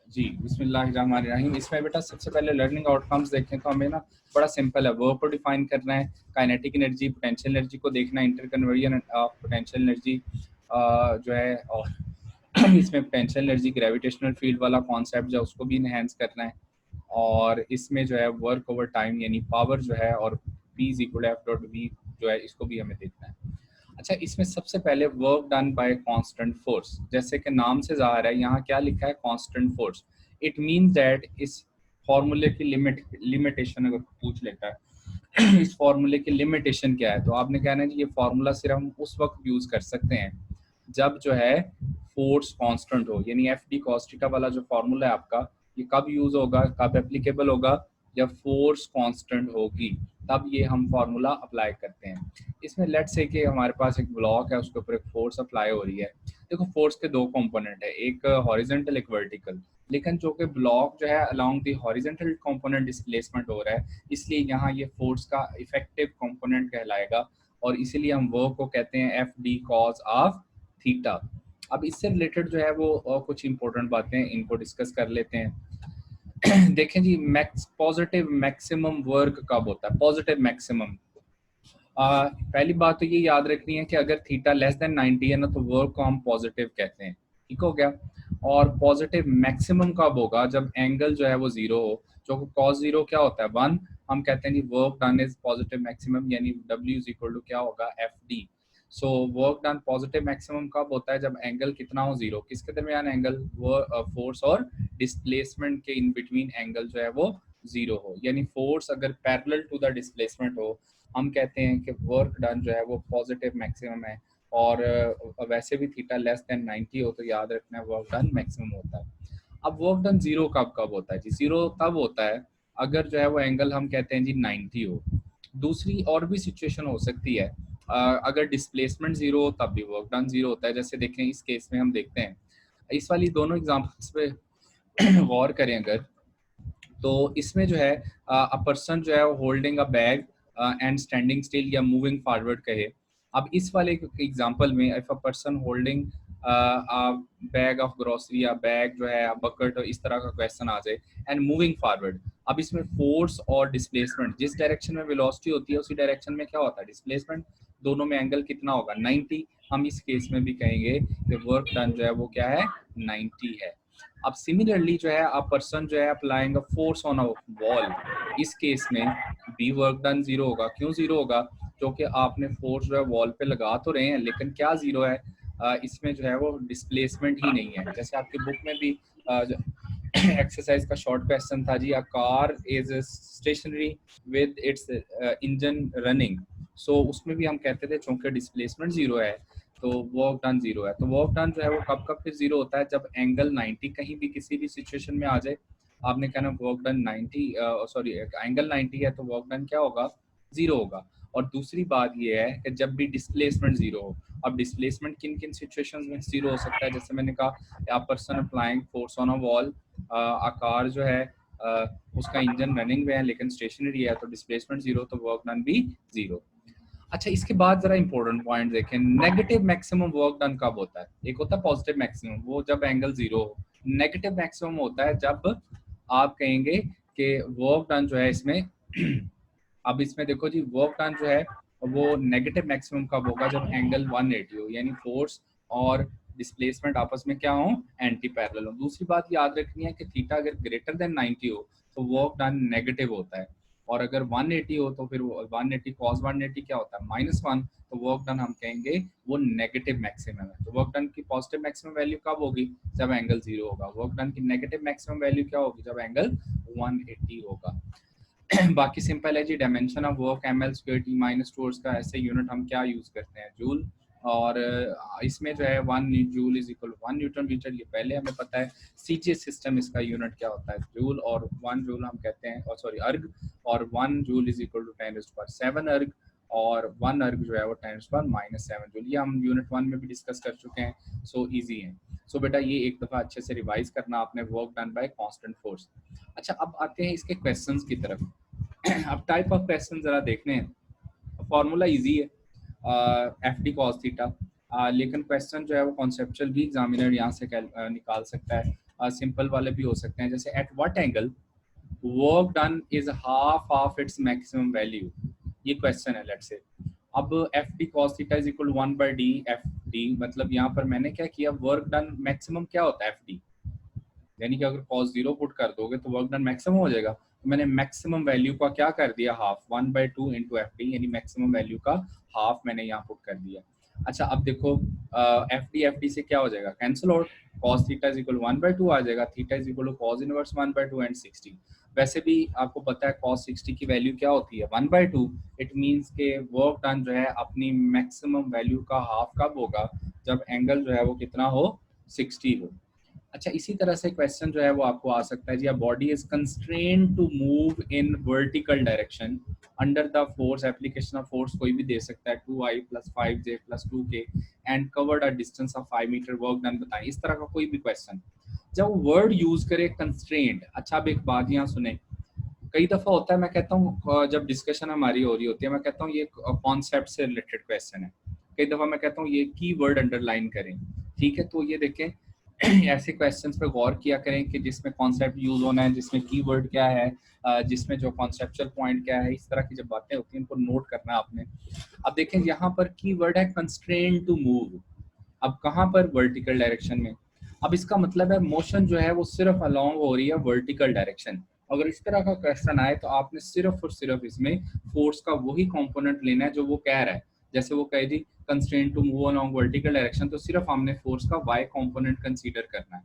जी, बिस्मिल्लाहिर्रहमानिर्रहीम। इसमें बेटा सबसे पहले लर्निंग आउटकम्स देखें तो हमें ना बड़ा सिंपल है, वर्क को डिफाइन करना है, काइनेटिक एनर्जी, पोटेंशियल एनर्जी को देखना है, इंटरकन्वर्जन ऑफ पोटेंशियल एनर्जी जो है, और इसमें पोटेंशियल एनर्जी ग्रेविटेशनल फील्ड वाला कॉन्सेप्ट जो है उसको भी इनहेंस करना है, और इसमें जो है वर्क ओवर टाइम यानी पावर जो है और P is equal F dot V जो है इसको भी हमें देखना है। अच्छा, इसमें सबसे पहले work done by constant force, जैसे कि नाम से ज़ाहिर है यहाँ क्या लिखा है, constant force. It means that इस फॉर्मूले की लिमिटेशन अगर पूछ लेता है इस फॉर्मूले की लिमिटेशन क्या है, तो आपने कहना है कि ये फार्मूला सिर्फ हम उस वक्त यूज़ कर सकते हैं जब जो है फोर्स कांस्टेंट हो, यानी एफ डी कॉस थीटा वाला जो फार्मूला है आपका, ये कब यूज़ होगा, कब एप्लीकेबल होगा, जब फोर्स कांस्टेंट होगी, तब ये हम फार्मूला अप्लाई करते हैं। इसमें लेट्स से कि हमारे पास एक ब्लॉक है, उसके ऊपर एक फोर्स अप्लाई हो रही है। देखो फोर्स के दो कंपोनेंट है, एक हॉरिजॉन्टल एक वर्टिकल, लेकिन जो कि ब्लॉक जो है along the horizontal component displacement हो रहा है, इसलिए यहाँ ये फोर्स का इफेक्टिव कंपोनेंट कहलाएगा, और इसीलिए हम वर्क को कहते हैं F D cos of theta. अब इससे रिलेटेड जो है वो कुछ इंपॉर्टेंट बातें इनको डिस्कस कर लेते हैं। देखें जी, पॉजिटिव मैक्सिमम वर्क कब होता है, पॉजिटिव मैक्सिमम। पहली बात तो ये याद रखनी है कि अगर थीटा लेस देन 90 है ना, तो वर्क को हम पॉजिटिव कहते हैं, ठीक हो गया। और पॉजिटिव मैक्सिमम कब होगा, जब एंगल जो है वो जीरो हो, जो कॉस जीरो क्या होता है 1, हम कहते हैं जी work done is positive maximum, यानी W इज इक्वल टू क्या होगा, F D. So work done positive maximum कब होता है, जब एंगल कितना हो, जीरो। किसके दरमियान एंगल, वो फोर्स और डिस्प्लेसमेंट के इन बिटवीन एंगल जो है वो जीरो हो, यानी फोर्स अगर पैरेलल टू द डिस्प्लेसमेंट हो, हम कहते हैं कि वर्क डन जो है वो पॉजिटिव मैक्सिमम है। और वैसे भी थीटा लेस देन 90 हो तो याद रखना है वर्क डन मैक्सिमम होता है। अब वर्क डन जीरो कब कब होता है जी, जीरो तब होता है अगर जो है वो एंगल हम कहते हैं जी 90 हो। दूसरी और भी सिचुएशन हो सकती है, अगर डिस्प्लेसमेंट जीरो हो तब भी वर्क डन जीरो होता है। जैसे देखें इस केस में हम देखते हैं, इस वाली दोनों एग्जांपल्स पे गौर करें अगर, तो इसमें जो है अ पर्सन जो है holding a bag and standing still या मूविंग फॉरवर्ड कहे। अब इस वाले एग्जांपल में if a person holding a bag of grocery या बैग जो है बकेट, इस तरह का क्वेश्चन आ जाए एंड मूविंग फॉरवर्ड। अब इसमें फोर्स और डिस्प्लेसमेंट, जिस डायरेक्शन में वेलोसिटी होती है उसी डायरेक्शन में क्या होता है, डिस्प्लेसमेंट। दोनों में एंगल कितना होगा, 90। हम इस केस में भी कहेंगे कि वर्क डन जो है वो क्या है, 90 है। अब सिमिलरली जो है अ पर्सन जो है applying a force on a wall, इस केस में बी वर्क डन जीरो होगा। क्यों जीरो होगा, क्योंकि आपने फोर्स जो है वॉल पे लगा तो रहे हैं, लेकिन क्या जीरो है, इसमें जो है वो डिस्प्लेसमेंट ही नहीं है। जैसे आपकी बुक में भी एक्सरसाइज का शॉर्ट क्वेश्चन था जी, a car is stationary with its engine running. So उसमें भी हम कहते थे चूंकि डिस्प्लेसमेंट जीरो है तो वर्क डन जीरो है। तो वर्क डन जो है वो कब कब फिर जीरो होता है, जब एंगल 90 कहीं भी किसी भी सिचुएशन में आ जाए। आपने कहना वर्क डन 90, सॉरी एंगल 90 है तो वर्क डन क्या होगा, जीरो होगा। और दूसरी बात ये है कि जब भी डिस्प्लेसमेंट जीरो हो। अब डिस्प्लेसमेंट किन किन सिचुएशंस में जीरो हो सकता है, जैसे मैंने कहा person applying force on a wall, a car जो है उसका इंजन रनिंग में है लेकिन स्टेशनरी है तो डिस्प्लेसमेंट जीरो, तो वर्क डन भी जीरो। अच्छा, इसके बाद जरा इंपॉर्टेंट पॉइंट देखें, नेगेटिव मैक्सिमम वर्क डन कब होता है। एक होता है पॉजिटिव मैक्सिमम, वो जब एंगल जीरो हो। नेगेटिव मैक्सिमम होता है जब आप कहेंगे कि वर्क डन जो है इसमें अब इसमें देखो जी, वर्क डन जो है वो नेगेटिव मैक्सिमम कब होगा, जब एंगल 180 हो, यानी फोर्स और डिस्प्लेसमेंट आपस में क्या हो, एंटी पैरेलल हो। दूसरी बात याद रखनी है कि थीटा अगर ग्रेटर देन 90 हो तो वर्क डन नेगेटिव होता है, और अगर 180 हो तो फिर 180 कॉस 180 क्या होता है, -1, तो वर्क डन हम कहेंगे वो नेगेटिव मैक्सिमम है। तो वर्क डन की पॉजिटिव मैक्सिमम वैल्यू कब होगी, जब एंगल जीरो होगा। वर्क डन की नेगेटिव मैक्सिमम वैल्यू क्या होगी, जब एंगल 180 होगा। बाकी सिंपल है जी, dimension of work ml² t-2 का ऐसे यूनिट हम क्या यूज करते हैं, जूल। और इसमें जो है 1 joule is equal 1 newton metre, ये पहले हमें पता है। सीजीएस सिस्टम इसका यूनिट क्या होता है, जूल, और 1 जूल हम कहते हैं, और सॉरी अर्ग, और 1 जूल इज इक्वल टू 10⁻7 अर्ग, और 1 अर्ग जो है वो 10⁻⁷ जूल। ये हम यूनिट 1 में भी डिस्कस कर चुके हैं, सो इजी है। सो बेटा ये एक दफ़ा अच्छे से रिवाइज करना आपने, work done by constant force. अच्छा, अब आते हैं इसके क्वेश्चंस की तरफ। अब टाइप ऑफ क्वेश्चन जरा देखने हैं। फॉर्मूला इजी है, एफ डी कॉस थीटा, लेकिन क्वेश्चन जो है वो कॉन्सेप्चुअल भी एग्जामिनर यहाँ से निकाल सकता है। सिंपल वाले भी हो सकते हैं, जैसे at what angle work done is half of its maximum value, ये क्वेश्चन है लेट्स से। अब F D cos theta is equal 1/d F D, मतलब यहाँ पर मैंने क्या किया, वर्क डन मैक्सिमम क्या होता है एफ डी, यानी कि अगर cos 0 पुट कर दोगे तो वर्क डन मैक्सिमम हो जाएगा। तो मैंने मैक्सिमम वैल्यू का क्या कर दिया, हाफ, 1/2 इंटू एफ डी, यानी मैक्सिमम वैल्यू का हाफ मैंने यहाँ पुट कर दिया। अच्छा अब देखो एफ डी से क्या हो जाएगा, cancel out, cos theta is equal 1/2 आ जाएगा, theta is equal to cos inverse 1/2 and 60। वैसे भी आपको पता है cos 60 की वैल्यू क्या होती है, 1/2। इट मीन्स के वर्क डन जो है अपनी मैक्सिमम वैल्यू का हाफ कब होगा, जब एंगल जो है वो कितना हो, 60 हो। अच्छा इसी तरह से क्वेश्चन जो है वो आपको आ सकता है जी, body is constrained to move in vertical direction under the force, application of force कोई भी दे सकता है, 2i + 5j + 2k and covered a distance of 5 metre, work done बताएं, इस तरह का कोई भी क्वेश्चन जब वर्ड यूज करे कंस्ट्रेंट। अच्छा अब एक बात यहाँ सुने, कई दफा होता है मैं कहता हूँ जब डिस्कशन हमारी हो रही होती है मैं कहता हूँ ये कॉन्सेप्ट से रिलेटेड क्वेश्चन है, कई दफा मैं कहता हूँ ये कीवर्ड अंडरलाइन करें, ठीक है। तो ये देखें ऐसे क्वेश्चंस पे गौर किया करें कि जिसमें कॉन्सेप्ट यूज होना है, जिसमें कीवर्ड क्या है, जिसमें जो कॉन्सेप्चुअल पॉइंट क्या है, इस तरह की जब बातें होती हैं इनको नोट करना है आपने। अब देखें यहाँ पर कीवर्ड है कंस्ट्रेन टू मूव, अब कहाँ पर, वर्टिकल डायरेक्शन में। अब इसका मतलब है मोशन जो है वो सिर्फ अलोंग हो रही है वर्टिकल डायरेक्शन। अगर इस तरह का क्वेश्चन आए तो आपने सिर्फ और सिर्फ इसमें फोर्स का वही कंपोनेंट लेना है जो वो कह रहा है। जैसे वो कहे जी constraint to move along vertical direction, तो सिर्फ हमने फोर्स का वाई कंपोनेंट कंसीडर करना है।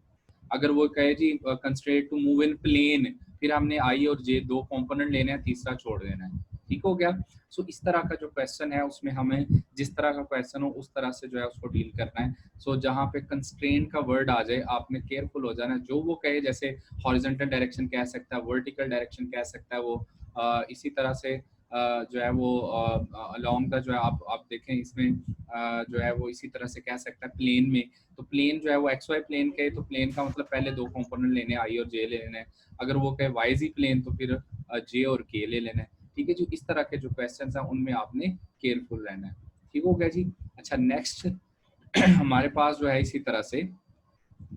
अगर वो कहे जी constraint to move in plane, फिर हमने आई और जे दो कंपोनेंट लेने हैं, तीसरा छोड़ देना है, ठीक हो गया। सो इस तरह का जो क्वेश्चन है उसमें हमें जिस तरह का क्वेश्चन हो उस तरह से जो है उसको डील करना है। सो जहाँ पे कंस्ट्रेंट का वर्ड आ जाए आपने केयरफुल हो जाना है, जो वो कहे, जैसे हॉरिजॉन्टल डायरेक्शन कह सकता है, वर्टिकल डायरेक्शन कह सकता है वो, इसी तरह से जो है वो अलोंग द जो है आप देखें इसमें जो है वो इसी तरह से कह सकता है प्लेन में। तो प्लेन जो है वो एक्स वाई प्लेन कहे तो प्लेन का मतलब पहले दो कंपोनेंट लेने, आई और जे ले लेने हैं। अगर वो कहे वाई जी प्लेन तो फिर जे और के ले लेना है, ठीक है जी। इस तरह के जो क्वेश्चन हैं उनमें आपने केयरफुल रहना है, ठीक हो गया जी। अच्छा नेक्स्ट हमारे पास जो है इसी तरह से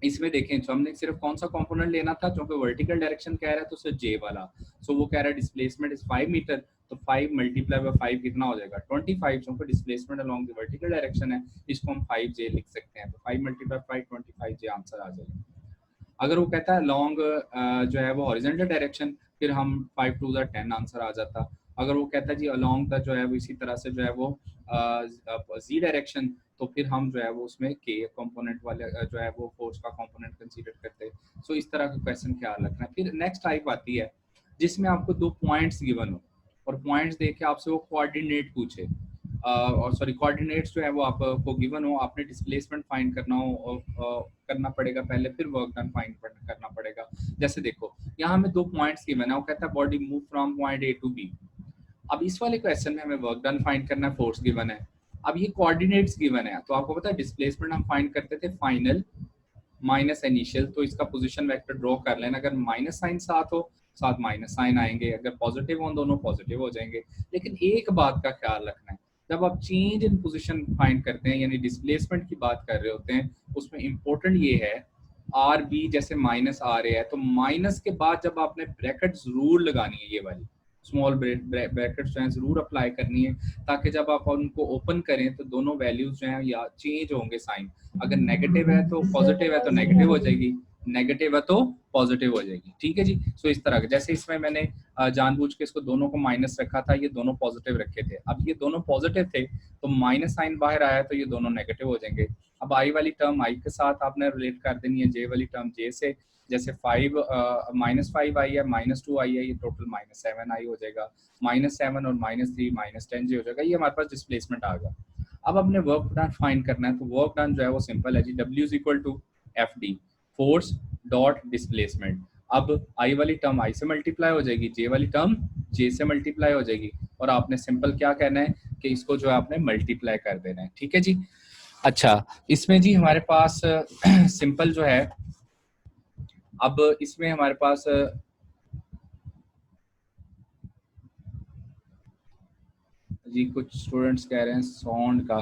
इसमें देखें तो हमने सिर्फ कौन सा कंपोनेंट लेना था, क्योंकि वर्टिकल डायरेक्शन कह रहा है तो सिर्फ जे वाला। सो वो कह रहा है डिस्प्लेसमेंट इज 5 मीटर, तो 5 × 5 कितना हो जाएगा 25, क्योंकि displacement along the vertical direction है, इसको हम 5j लिख सकते हैं। तो 5 × 5 25j आंसर आ जाएगा। अगर वो कहता है लॉन्ग जो है वो हॉरिजॉन्टल डायरेक्शन, फिर हम 5 × 2 = 10 आंसर आ जाता। अगर वो कहता है जी अलोंग द जो है वो इसी तरह से जो है वो जी डायरेक्शन, तो फिर हम जो है वो उसमें के कंपोनेंट वाले जो है वो फोर्स का कंपोनेंट कंसीडर करते हैं। सो इस तरह का क्वेश्चन ख्याल रखना है। फिर नेक्स्ट टाइप आती है जिसमें आपको दो पॉइंट्स गिवन हो और पॉइंट्स देके आपसे वो कोऑर्डिनेट पूछे, और सॉरी कोऑर्डिनेट्स जो है वो आपको गिवन हो, आपने डिस्प्लेसमेंट फाइंड करना हो करना पड़ेगा पहले, फिर वर्क डन फाइंड करना पड़ेगा। जैसे देखो यहाँ हमें दो पॉइंट्स गिवन है, वो कहता है body move from point A to B. अब इस वाले क्वेश्चन में हमें वर्क डन फाइंड करना है, फोर्स गिवन है। अब ये कोऑर्डिनेट्स गिवन है, तो आपको पता है डिस्प्लेसमेंट हम फाइंड करते थे फाइनल माइनस इनिशियल, तो इसका पोजीशन वेक्टर ड्रॉ कर लेना। अगर माइनस साइन साथ हो साथ माइनस साइन आएंगे, अगर पॉजिटिव हो दोनों पॉजिटिव हो जाएंगे। लेकिन एक बात का ख्याल रखना है, जब आप चेंज इन पोजीशन फाइंड करते हैं यानी डिस्प्लेसमेंट की बात कर रहे होते हैं, उसमें इंपॉर्टेंट ये है आर बी जैसे माइनस आ रहे हैं तो माइनस के बाद जब आपने ब्रैकेट जरूर लगानी है, ये वाली स्मॉल ब्रैकेट जो है जरूर अप्लाई करनी है, ताकि जब आप उनको ओपन करें तो दोनों वैल्यूज जो हैं या चेंज होंगे साइन। अगर नेगेटिव है तो पॉजिटिव है तो नेगेटिव हो जाएगी, नेगेटिव है तो पॉजिटिव हो जाएगी, ठीक है जी। सो इस तरह जैसे इसमें मैंने जानबूझ के इसको दोनों को माइनस रखा था, ये दोनों पॉजिटिव रखे थे। अब ये दोनों पॉजिटिव थे तो माइनस साइन बाहर आया तो ये दोनों नेगेटिव हो जाएंगे। अब आई वाली टर्म आई के साथ आपने रिलेट कर देनी है, जे वाली टर्म जे से। जैसे 5 -5 आई है, -2 आई है, ये टोटल -7 आई हो जाएगा। -7 और -3 -10 जे हो जाएगा। ये हमारे पास डिस्प्लेसमेंट आ गया। अब अपने वर्क डन फाइंड करना है, तो वर्क डन जो है वो सिंपल है जी, W = FD, force dot displacement. अब आई वाली टर्म आई से मल्टीप्लाई हो जाएगी, जे वाली टर्म जे से मल्टीप्लाई हो जाएगी, और आपने सिंपल क्या कहना है कि इसको जो है आपने मल्टीप्लाई कर देना है, ठीक है जी। अच्छा इसमें जी हमारे पास सिंपल जो है, अब इसमें हमारे पास जी कुछ स्टूडेंट्स कह रहे हैं साउंड का,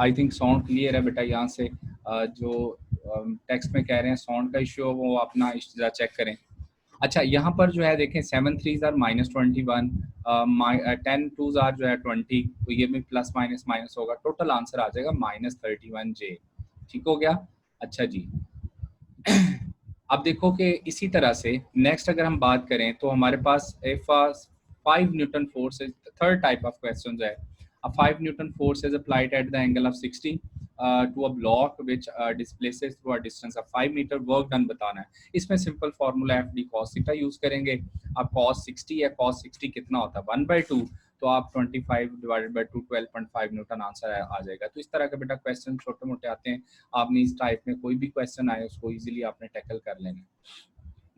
आई थिंक साउंड क्लियर है बेटा यहाँ से जो टेक्स्ट में कह रहे हैं साउंड का इश्यू हो वो अपना इश्तिजा चेक करें। अच्छा यहाँ पर जो है देखें 7 3s आर -21, 10 2s आर जो है 20, तो ये भी प्लस माइनस माइनस होगा, टोटल आंसर आ जाएगा -31J। ठीक हो गया। अच्छा जी अब देखो कि इसी तरह से नेक्स्ट अगर हम बात करें तो हमारे पास if 5 newton force is third type of question है। A 5 Newton force is applied at the angle of 60 to a block which displaces through a distance of 5 meter, work done बताना है। इसमें simple formula F D cos theta use करेंगे। अब cos 60 है, cos 60 कितना होता है 1/2, तो आप 25 डिवाइडेड बाई 2 12.5 न्यूटन आंसर आ जाएगा। तो इस तरह के बेटा क्वेश्चन छोटे मोटे आते हैं, आपने इस टाइप में कोई भी क्वेश्चन आए उसको इजीली आपने टैकल कर लेना।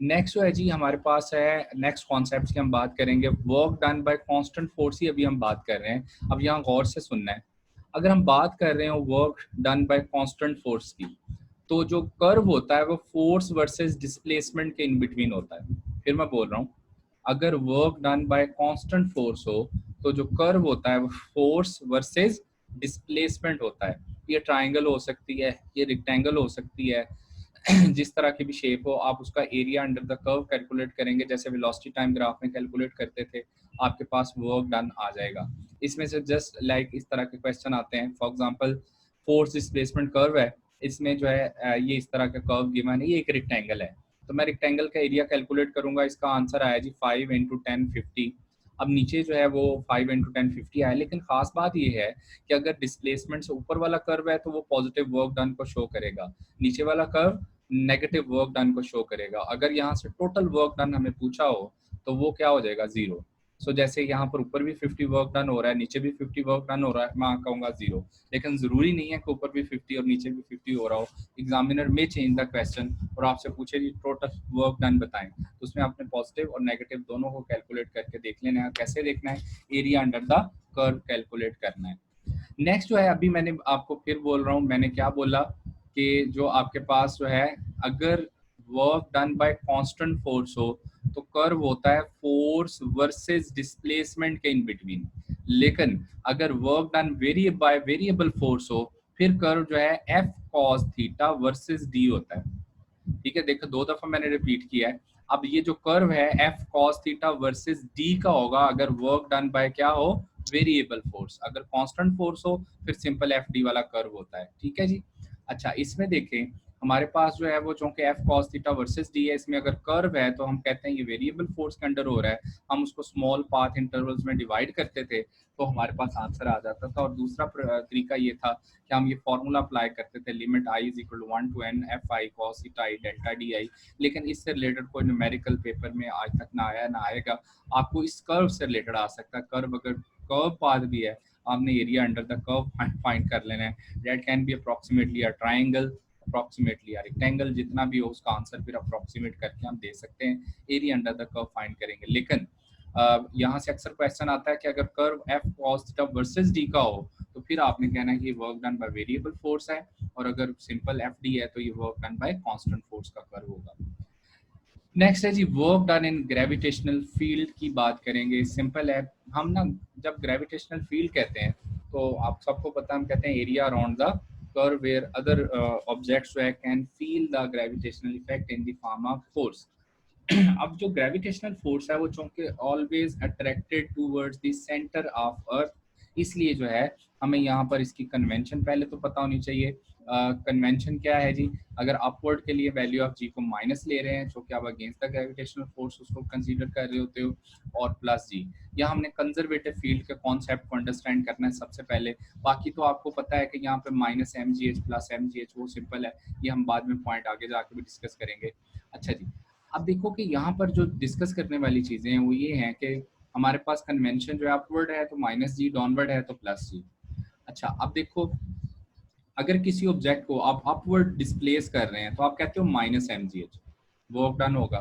नेक्स्ट जो है जी हमारे पास है नेक्स्ट कॉन्सेप्ट की हम बात करेंगे, work done by constant force ही अभी हम बात कर रहे हैं। अब यहाँ गौर से सुनना है, अगर हम बात कर रहे हो work done by constant force की, तो जो कर्व होता है वो फोर्स वर्सेस डिस्प्लेसमेंट के इन बिटवीन होता है। फिर मैं बोल रहा हूँ, अगर work done by constant force हो तो जो कर्व होता है वो फोर्स वर्सेस डिस्प्लेसमेंट होता है। ये ट्राइंगल हो सकती है, ये रेक्टेंगल हो सकती है, जिस तरह की भी शेप हो आप उसका area under the curve calculate करेंगे, जैसे वेलोसिटी टाइम ग्राफ में कैलकुलेट करते थे, आपके पास वर्क डन आ जाएगा। इसमें से जस्ट लाइक इस तरह के क्वेश्चन आते हैं। For example force displacement curve है, इसमें जो है ये इस तरह का कर्व गिवन है, ये एक रेक्टेंगल है, तो मैं रेक्टेंगल का एरिया कैलकुलेट करूंगा, इसका आंसर आया जी 5 × 10 50। अब नीचे जो है वो 5 × 10 50 आया, लेकिन खास बात ये है कि अगर डिस्प्लेसमेंट से ऊपर वाला कर्व है तो वो पॉजिटिव वर्क डन को शो करेगा, नीचे वाला कर्व नेगेटिव वर्क डन को शो करेगा। अगर यहाँ से टोटल वर्क डन हमें पूछा हो तो वो क्या हो जाएगा 0। सो जैसे यहाँ पर ऊपर भी 50 वर्क डन हो रहा है, नीचे भी 50 वर्क डन हो रहा है, मैं कहूँगा 0, लेकिन जरूरी नहीं है कि ऊपर भी 50 और नीचे भी 50 हो रहा हो। एग्जामिनर में चेंज द क्वेश्चन और आपसे पूछे जी टोटल वर्क डन बताएं, तो उसमें आपने पॉजिटिव और नेगेटिव दोनों को कैलकुलेट करके देख लेना है। कैसे देखना है, area under the curve calculate करना है। नेक्स्ट जो है अभी मैंने आपको फिर बोल रहा हूँ, मैंने क्या बोला कि जो आपके पास जो है अगर work done by constant force हो तो कर्व होता है फोर्स वर्सेस डिस्प्लेसमेंट के इन बिटवीन, लेकिन अगर work done by variable force हो फिर कर्व जो है F cos theta versus D होता है। ठीक है, देखो 2 दफा मैंने रिपीट किया है। अब ये जो कर्व है F cos theta versus D का होगा अगर वर्क डन बाय क्या हो वेरिएबल फोर्स, अगर कांस्टेंट फोर्स हो फिर सिंपल एफ डी वाला कर्व होता है। ठीक है जी। अच्छा इसमें देखें हमारे पास जो है वो चूंकि F cos theta versus D है, इसमें अगर कर्व है तो हम कहते हैं ये वेरिएबल फोर्स के अंडर हो रहा है, हम उसको स्मॉल पाथ इंटरवल्स में डिवाइड करते थे तो हमारे पास आंसर आ जाता था। और दूसरा तरीका ये था कि हम ये फॉर्मूला अप्लाई करते थे, limit i = 1 to n fi cos theta i delta di, लेकिन इससे रिलेटेड कोई न्यूमेरिकल पेपर में आज तक ना आया ना आएगा। आपको इस कर्व से रिलेटेड आ सकता है, कर्व अगर कर्व पाथ भी है आपने area under the curve find कर लेना है। That can be approximately a triangle, approximately a rectangle, जितना भी हो उसका आंसर फिर अप्रोक्सीमेट करके हम दे सकते हैं, area under the curve find करेंगे। लेकिन यहाँ से अक्सर क्वेश्चन आता है कि अगर curve F cos theta versus D का हो तो फिर आपने कहना है कि work done by variable force है, और अगर सिंपल एफ डी है तो ये work done by constant force का कर्व होगा। नेक्स्ट है जी work done in gravitational field की बात करेंगे। सिंपल है, हम ना जब ग्रेविटेशनल फील्ड कहते हैं तो आप सबको पता, हम कहते हैं area around the curve where other objects जो है can feel the gravitational effect in the form of force. अब जो ग्रेविटेशनल फोर्स है वो चूंकि always attracted towards the centre of earth, इसलिए जो है हमें यहाँ पर इसकी कन्वेंशन पहले तो पता होनी चाहिए। कन्वेंशन क्या है जी, अगर अपवर्ड के लिए वैल्यू ऑफ जी को माइनस ले रहे हैं जो कि आप अगेंस्ट द ग्रेविटेशनल फोर्स उसको कंसीडर कर रहे होते हो, और प्लस जी, यहाँ हमने कंजर्वेटिव फील्ड के कॉन्सेप्ट को अंडरस्टैंड करना है सबसे पहले। बाकी तो आपको पता है कि यहाँ पे -mgh प्लस mgh वो सिंपल है, ये हम बाद में पॉइंट आगे जाके भी डिस्कस करेंगे। अच्छा जी, अब देखो कि यहाँ पर जो डिस्कस करने वाली चीजें हैं वो ये हैं कि हमारे पास कन्वेंशन जो है अपवर्ड है तो -g, डाउनवर्ड है तो +g। अच्छा अब देखो अगर किसी ऑब्जेक्ट को आप अपवर्ड डिस्प्लेस कर रहे हैं तो आप कहते हो -mgh वर्क डन होगा,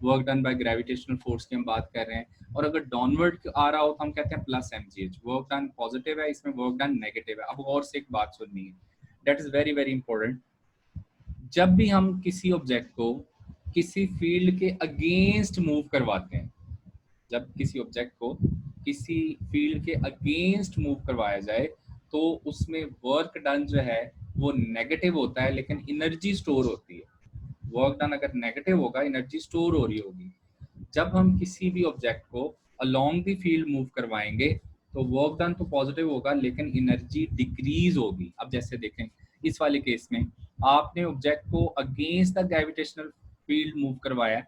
work done by gravitational force की हम बात कर रहे हैं। और अगर डाउनवर्ड आ रहा हो तो हम कहते हैं +mgh, वर्क डन पॉजिटिव है, इसमें वर्क डन नेगेटिव है। अब और से एक बात सुननी है, that is very very important. जब भी हम किसी ऑब्जेक्ट को किसी फील्ड के अगेंस्ट मूव करवाते हैं, जब किसी ऑब्जेक्ट को किसी फील्ड के अगेंस्ट मूव करवाया जाए तो उसमें वर्क डन जो है वो नेगेटिव होता है लेकिन एनर्जी स्टोर होती है। वर्क डन अगर नेगेटिव होगा, एनर्जी स्टोर हो रही होगी। जब हम किसी भी ऑब्जेक्ट को अलोंग द फील्ड मूव करवाएंगे तो वर्क डन तो पॉजिटिव होगा लेकिन एनर्जी डिक्रीज होगी। अब जैसे देखें इस वाले केस में आपने ऑब्जेक्ट को against the gravitational field move करवाया,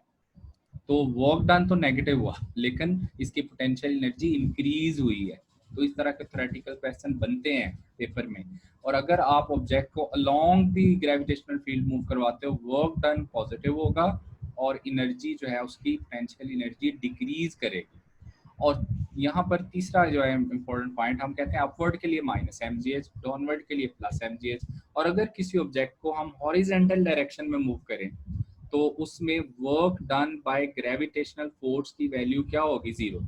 तो वर्क डन तो नेगेटिव हुआ लेकिन इसकी पोटेंशियल एनर्जी इंक्रीज हुई है। तो इस तरह के थ्योरेटिकल क्वेश्चन बनते हैं पेपर में। और अगर आप ऑब्जेक्ट को along the gravitational field move करवाते हो, वर्क डन पॉजिटिव होगा और एनर्जी जो है उसकी पोटेंशियल एनर्जी डिक्रीज करेगी। और यहाँ पर तीसरा जो है इम्पोर्टेंट पॉइंट, हम कहते हैं अपवर्ड के लिए minus M G H, downward के लिए प्लस एम जी एच। और अगर किसी ऑब्जेक्ट को हम हॉरिजेंटल डायरेक्शन में मूव करें तो उसमें work done by gravitational force की वैल्यू क्या होगी? जीरो।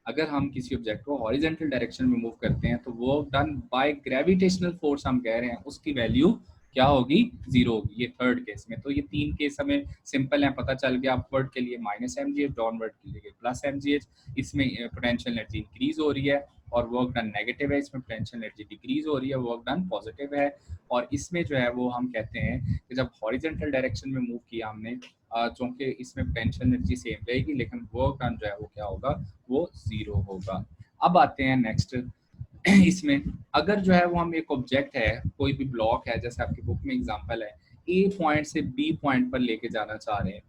अगर हम किसी ऑब्जेक्ट को हॉरिजेंटल डायरेक्शन में मूव करते हैं तो work done by gravitational force हम कह रहे हैं उसकी वैल्यू क्या होगी? जीरो होगी। ये थर्ड केस में। तो ये तीन केस हमें सिंपल है, पता चल गया। अपवर्ड के लिए minus M G H, downward के लिए प्लस एम जी एच। इसमें पोटेंशियल एनर्जी इंक्रीज हो रही है और वर्क डन नेगेटिव है, इसमें पोटेंशियल एनर्जी डिक्रीज हो रही है, वर्क डन पॉजिटिव है। और इसमें जो है वो हम कहते हैं कि जब हॉरिजेंटल डायरेक्शन में मूव किया हमने, चूंकि इसमें पोटेंशियल एनर्जी सेम रहेगी लेकिन वर्क डन जो है वो क्या होगा? वो जीरो होगा। अब आते हैं नेक्स्ट इसमें। अगर जो है वो हम एक ऑब्जेक्ट है, कोई भी ब्लॉक है, जैसे आपकी बुक में एग्जांपल है, ए पॉइंट से बी पॉइंट पर लेके जाना चाह रहे हैं,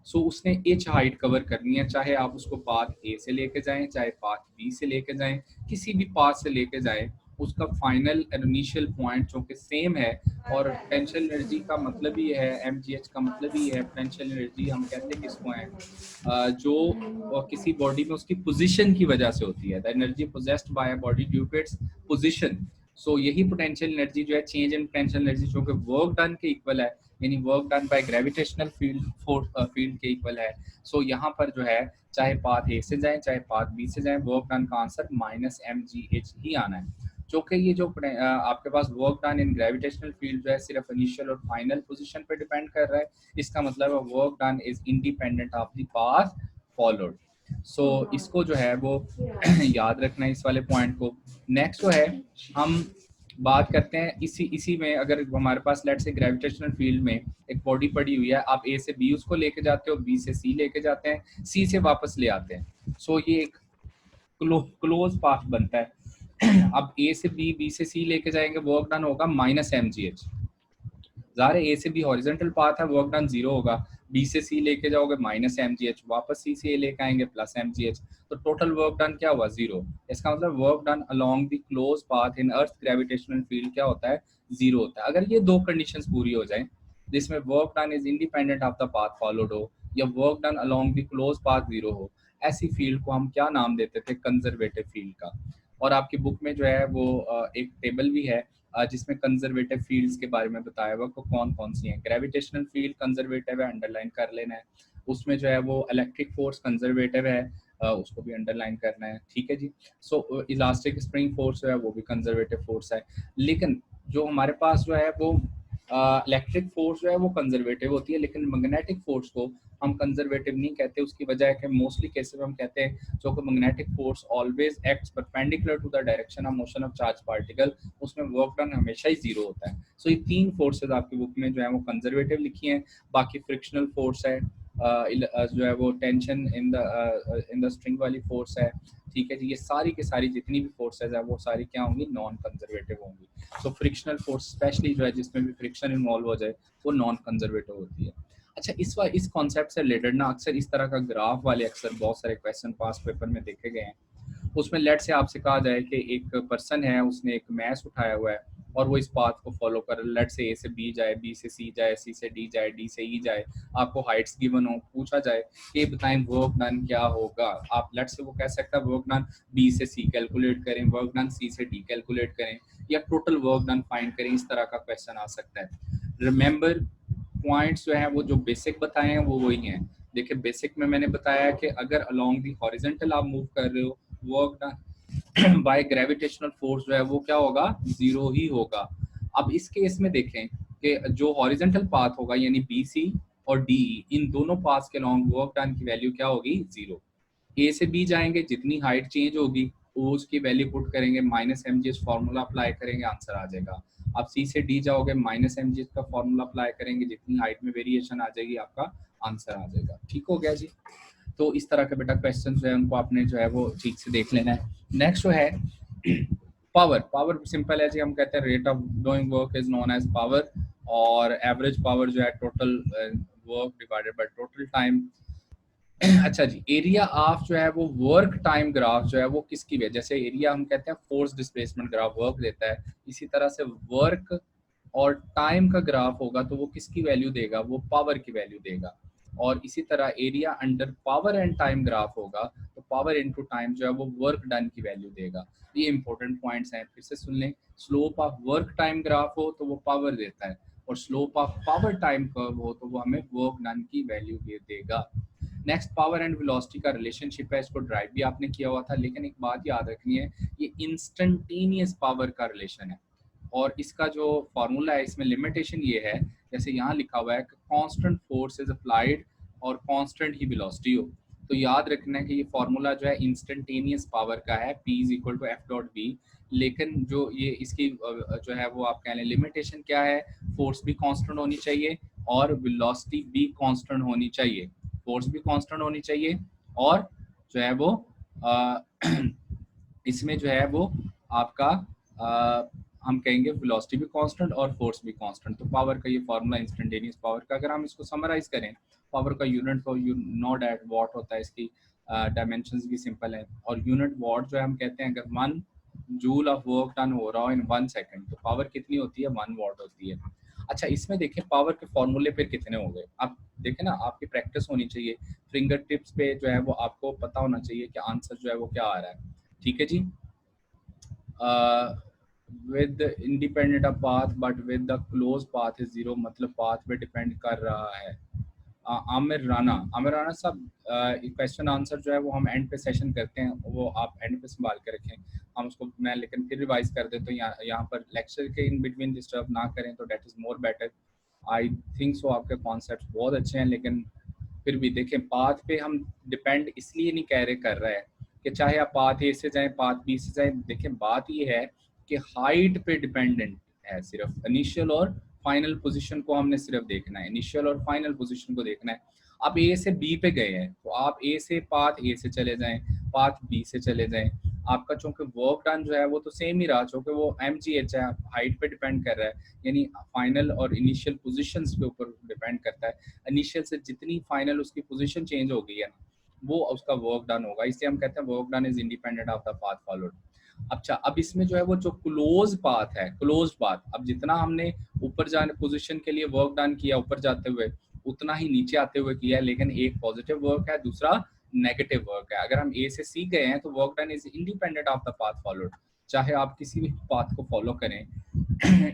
सो उसने एच हाइट कवर करनी है। चाहे आप उसको पाथ ए से लेके जाएं, चाहे पाथ बी से लेके जाएं, किसी भी पाथ से लेके जाएं, उसका फाइनल इनिशियल पॉइंट जो कि सेम है। और पोटेंशियल एनर्जी का मतलब ही है, एम जी एच का मतलब ही है पोटेंशियल एनर्जी। हम कहते हैं किसको है? जो किसी बॉडी में उसकी पोजीशन की वजह से होती है, the energy possessed by a body due to its position. So यही पोटेंशियल एनर्जी जो है, चेंज इन पोटेंशियल एनर्जी जो कि वर्क डन के इक्वल है, यानी work done by gravitational field के इक्वल है। सो यहाँ पर जो है चाहे पाथ ए से जाए चाहे पाथ बी से जाए, वर्क डन का answer minus M G H ही आना है। जो कि ये जो आपके पास work done in gravitational field जो है सिर्फ इनिशियल और फाइनल पोजीशन पे डिपेंड कर रहा है। इसका मतलब है work done is independent of the path followed. So इसको जो है वो याद रखना है, इस वाले पॉइंट को। नेक्स्ट जो है हम बात करते हैं इसी में। अगर हमारे पास लेट से ग्रेविटेशनल फील्ड में एक बॉडी पड़ी हुई है, आप ए से बी उसको लेके जाते हो, बी से सी लेके जाते हैं, सी से वापस ले आते हैं। सो ये एक क्लोज पाथ बनता है। अब ए से बी, बी से सी लेके जाएंगे, वर्क डन होगा माइनस एम जी एच। ज़ाहिर है ए से बी हॉरिजॉन्टल पाथ है, वर्क डन जीरो होगा। बी से सी लेके जाओगे माइनस एम जी एच, वापस सी से ए लेके आएंगे प्लस एम जी एच, तो टोटल वर्क डन क्या हुआ? जीरो। इसका मतलब work done along the close path in earth gravitational field क्या होता है? जीरो होता है। अगर ये दो कंडीशंस पूरी हो जाए, जिसमें work done is independent of the path followed हो या work done along the close path zero हो, ऐसी फील्ड को हम क्या नाम देते थे? कंजर्वेटिव फील्ड का। और आपकी बुक में जो है वो एक टेबल भी है जिसमें कंजर्वेटिव फील्ड्स के बारे में बताया हुआ को कौन कौन सी हैं। ग्रेविटेशनल फील्ड कंजर्वेटिव है, अंडरलाइन कर लेना है। उसमें जो है वो इलेक्ट्रिक फोर्स कंजर्वेटिव है, उसको भी अंडरलाइन करना है। ठीक है जी। सो इलास्टिक स्प्रिंग फोर्स जो है वो भी कंजर्वेटिव फोर्स है। लेकिन जो हमारे पास जो है वो इलेक्ट्रिक फोर्स जो है वो कंजर्वेटिव होती है, लेकिन मैग्नेटिक फोर्स को हम कंजर्वेटिव नहीं कहते। उसकी वजह है कि मोस्टली केसेस में हम कहते हैं जो कि magnetic force always acts perpendicular to the direction of motion of charge particle, उसमें वर्क डन हमेशा ही जीरो होता है। सो ये तीन फोर्सेज आपकी बुक में जो है वो कंजर्वेटिव लिखी हैं। बाकी फ्रिक्शनल फोर्स है, जो है वो टेंशन इन द स्ट्रिंग वाली फोर्स है। ठीक है जी। ये सारी की सारी जितनी भी फोर्सेज है वो सारी क्या होंगी? नॉन कंजर्वेटिव होंगी। सो फ्रिक्शनल फोर्स स्पेशली जो है जिसमें भी फ्रिक्शन इन्वॉल्व हो जाए वो नॉन कंजर्वेटिव होती है। अच्छा, इस कॉन्सेप्ट से रिलेटेड ना अक्सर इस तरह का ग्राफ वाले अक्सर बहुत सारे क्वेश्चन पास पेपर में देखे गए हैं। उसमें लेट से आपसे कहा जाए कि एक पर्सन है, उसने एक मैस उठाया हुआ है और वो इस पाथ को फॉलो कर, लेट से ए से बी जाए, बी से सी जाए, सी से डी जाए, डी से ई जाए। आपको हाइट्स गिवन हो, पूछा जाए कि बताएं वर्क डन क्या होगा। आप लेट से वो कह सकता है वर्क डन बी से सी कैलकुलेट करें, वर्क डन सी से डी कैलकुलेट करें, या टोटल वर्क डन फाइंड करें। इस तरह का क्वेश्चन आ सकता है। रिमेंबर पॉइंट्स जो हैं वो जो बेसिक बताए हैं वो वही हैं। देखिए बेसिक में मैंने बताया कि अगर अलोंग दी हॉरिजॉन्टल आप मूव कर रहे हो, work done by gravitational force जो है वो क्या होगा? जीरो ही होगा। अब इस केस में देखें कि जो हॉरिजॉन्टल पाथ होगा यानी बी सी और डी, इन दोनों पाथ्स के अलोंग वर्क डन की वैल्यू क्या होगी? जीरो। ए से बी जाएंगे, जितनी हाइट चेंज होगी वो उसकी वैल्यू पुट करेंगे, minus M G S formula apply करेंगे, आंसर आ जाएगा। आप सी से डी जाओगे, माइनस एम जी का फॉर्मूला अप्लाई करेंगे, जितनी हाइट में वेरिएशन आ जाएगी आपका आंसर आ जाएगा। ठीक हो गया जी। तो इस तरह के बेटा क्वेश्चन जो है उनको आपने जो है वो ठीक से देख लेना है। नेक्स्ट जो है पावर। पावर सिंपल है जी, हम कहते हैं rate of doing work is known as power, और एवरेज पावर जो है total work divided by total time. अच्छा जी, एरिया ऑफ जो है वो वर्क टाइम ग्राफ जो है वो किसकी वजह, जैसे एरिया हम कहते हैं फोर्स डिस्प्लेसमेंट ग्राफ वर्क देता है, इसी तरह से वर्क और टाइम का ग्राफ होगा तो वो किसकी वैल्यू देगा, वो पावर की वैल्यू देगा। और इसी तरह area under power and time graph होगा तो पावर इनटू टाइम जो है वो वर्क डन की वैल्यू देगा। ये इंपॉर्टेंट पॉइंट्स हैं, फिर से सुन लें। Slope of work time graph हो तो वो पावर देता है, और slope of power time curve हो तो वो हमें वर्क डन की वैल्यू देगा। नेक्स्ट पावर एंड वेलोसिटी का रिलेशनशिप है, इसको ड्राइव भी आपने किया हुआ था, लेकिन एक बात याद रखनी है, ये इंस्टेंटेनियस पावर का रिलेशन है, और इसका जो फॉर्मूला है इसमें लिमिटेशन ये है, जैसे यहाँ लिखा हुआ है कि कांस्टेंट फोर्स इज अप्लाइड और कांस्टेंट ही वेलोसिटी हो, तो याद रखना है कि ये फॉर्मूला जो है इंस्टेंटेनियस पावर का है, P is equal to F dot B, लेकिन जो ये इसकी जो है वो आप कह लें लिमिटेशन क्या है, फोर्स भी कांस्टेंट होनी चाहिए और वेलोसिटी भी कांस्टेंट होनी चाहिए, फोर्स भी कांस्टेंट होनी चाहिए और जो है वो इसमें जो है वो आपका हम कहेंगे वेलोसिटी भी कांस्टेंट और फोर्स भी कांस्टेंट। तो पावर का ये फॉर्मूला इंस्टेंटेनियस पावर का, अगर हम इसको समराइज करें, पावर का यूनिट तो यू नो डैट वॉट होता है, इसकी डायमेंशंस भी सिंपल है, और यूनिट वॉट जो है हम कहते हैं अगर 1 जूल ऑफ वर्क डन हो रहा हो इन 1 सेकंड तो पावर कितनी होती है, 1 वॉट होती है। अच्छा, इसमें देखें पावर के फॉर्मूले फिर कितने हो गए, आप देखें ना, आपकी प्रैक्टिस होनी चाहिए, फिंगर टिप्स पे जो है वो आपको पता होना चाहिए कि आंसर जो है वो क्या आ रहा है। ठीक है जी। With independent of path but with the close path is zero, मतलब पाथ पे डिपेंड कर रहा है। आमिर राणा साहब, क्वेश्चन आंसर जो है वो हम एंड पे सेशन करते हैं, वो आप एंड पे संभाल के रखें, हम उसको मैं लेकिन फिर रिवाइज कर दें, तो यहाँ पर लेक्चर के इन बिटवीन डिस्टर्ब ना करें तो that is more better. I think so आपके कॉन्सेप्ट बहुत अच्छे हैं, लेकिन फिर भी देखें पाथ पे हम डिपेंड इसलिए नहीं कह रहे कर रहे हैं कि चाहे आप पाथ ए से जाएं पाथ बी से जाएं, देखें बात ये है कि हाइट पे डिपेंडेंट है, सिर्फ इनिशियल और फाइनल पोजीशन को हमने सिर्फ देखना है, इनिशियल और फाइनल पोजीशन को देखना है। आप ए से बी पे गए हैं तो आप ए से पाथ ए से चले जाएं, पाथ बी से चले जाएं, आपका चूंकि वर्क डन जो है वो तो सेम ही रहा, चूंकि वो MGH है, हाइट पे डिपेंड कर रहा है, यानी फाइनल और इनिशियल पोजीशंस के ऊपर डिपेंड करता है। इनिशियल से जितनी फाइनल उसकी पोजीशन चेंज हो गई है ना, वो उसका वर्क डन होगा, इसलिए हम कहते हैं work done is independent of the path followed. अच्छा, अब इसमें जो है वो जो क्लोज पाथ है, क्लोज पाथ, अब जितना हमने ऊपर जाने पोजीशन के लिए वर्क डन किया ऊपर जाते हुए, उतना ही नीचे आते हुए किया है, लेकिन एक पॉजिटिव वर्क है, दूसरा नेगेटिव वर्क है। अगर हम ए से सी गए हैं तो work done is independent of the path followed, चाहे आप किसी भी पाथ को फॉलो करें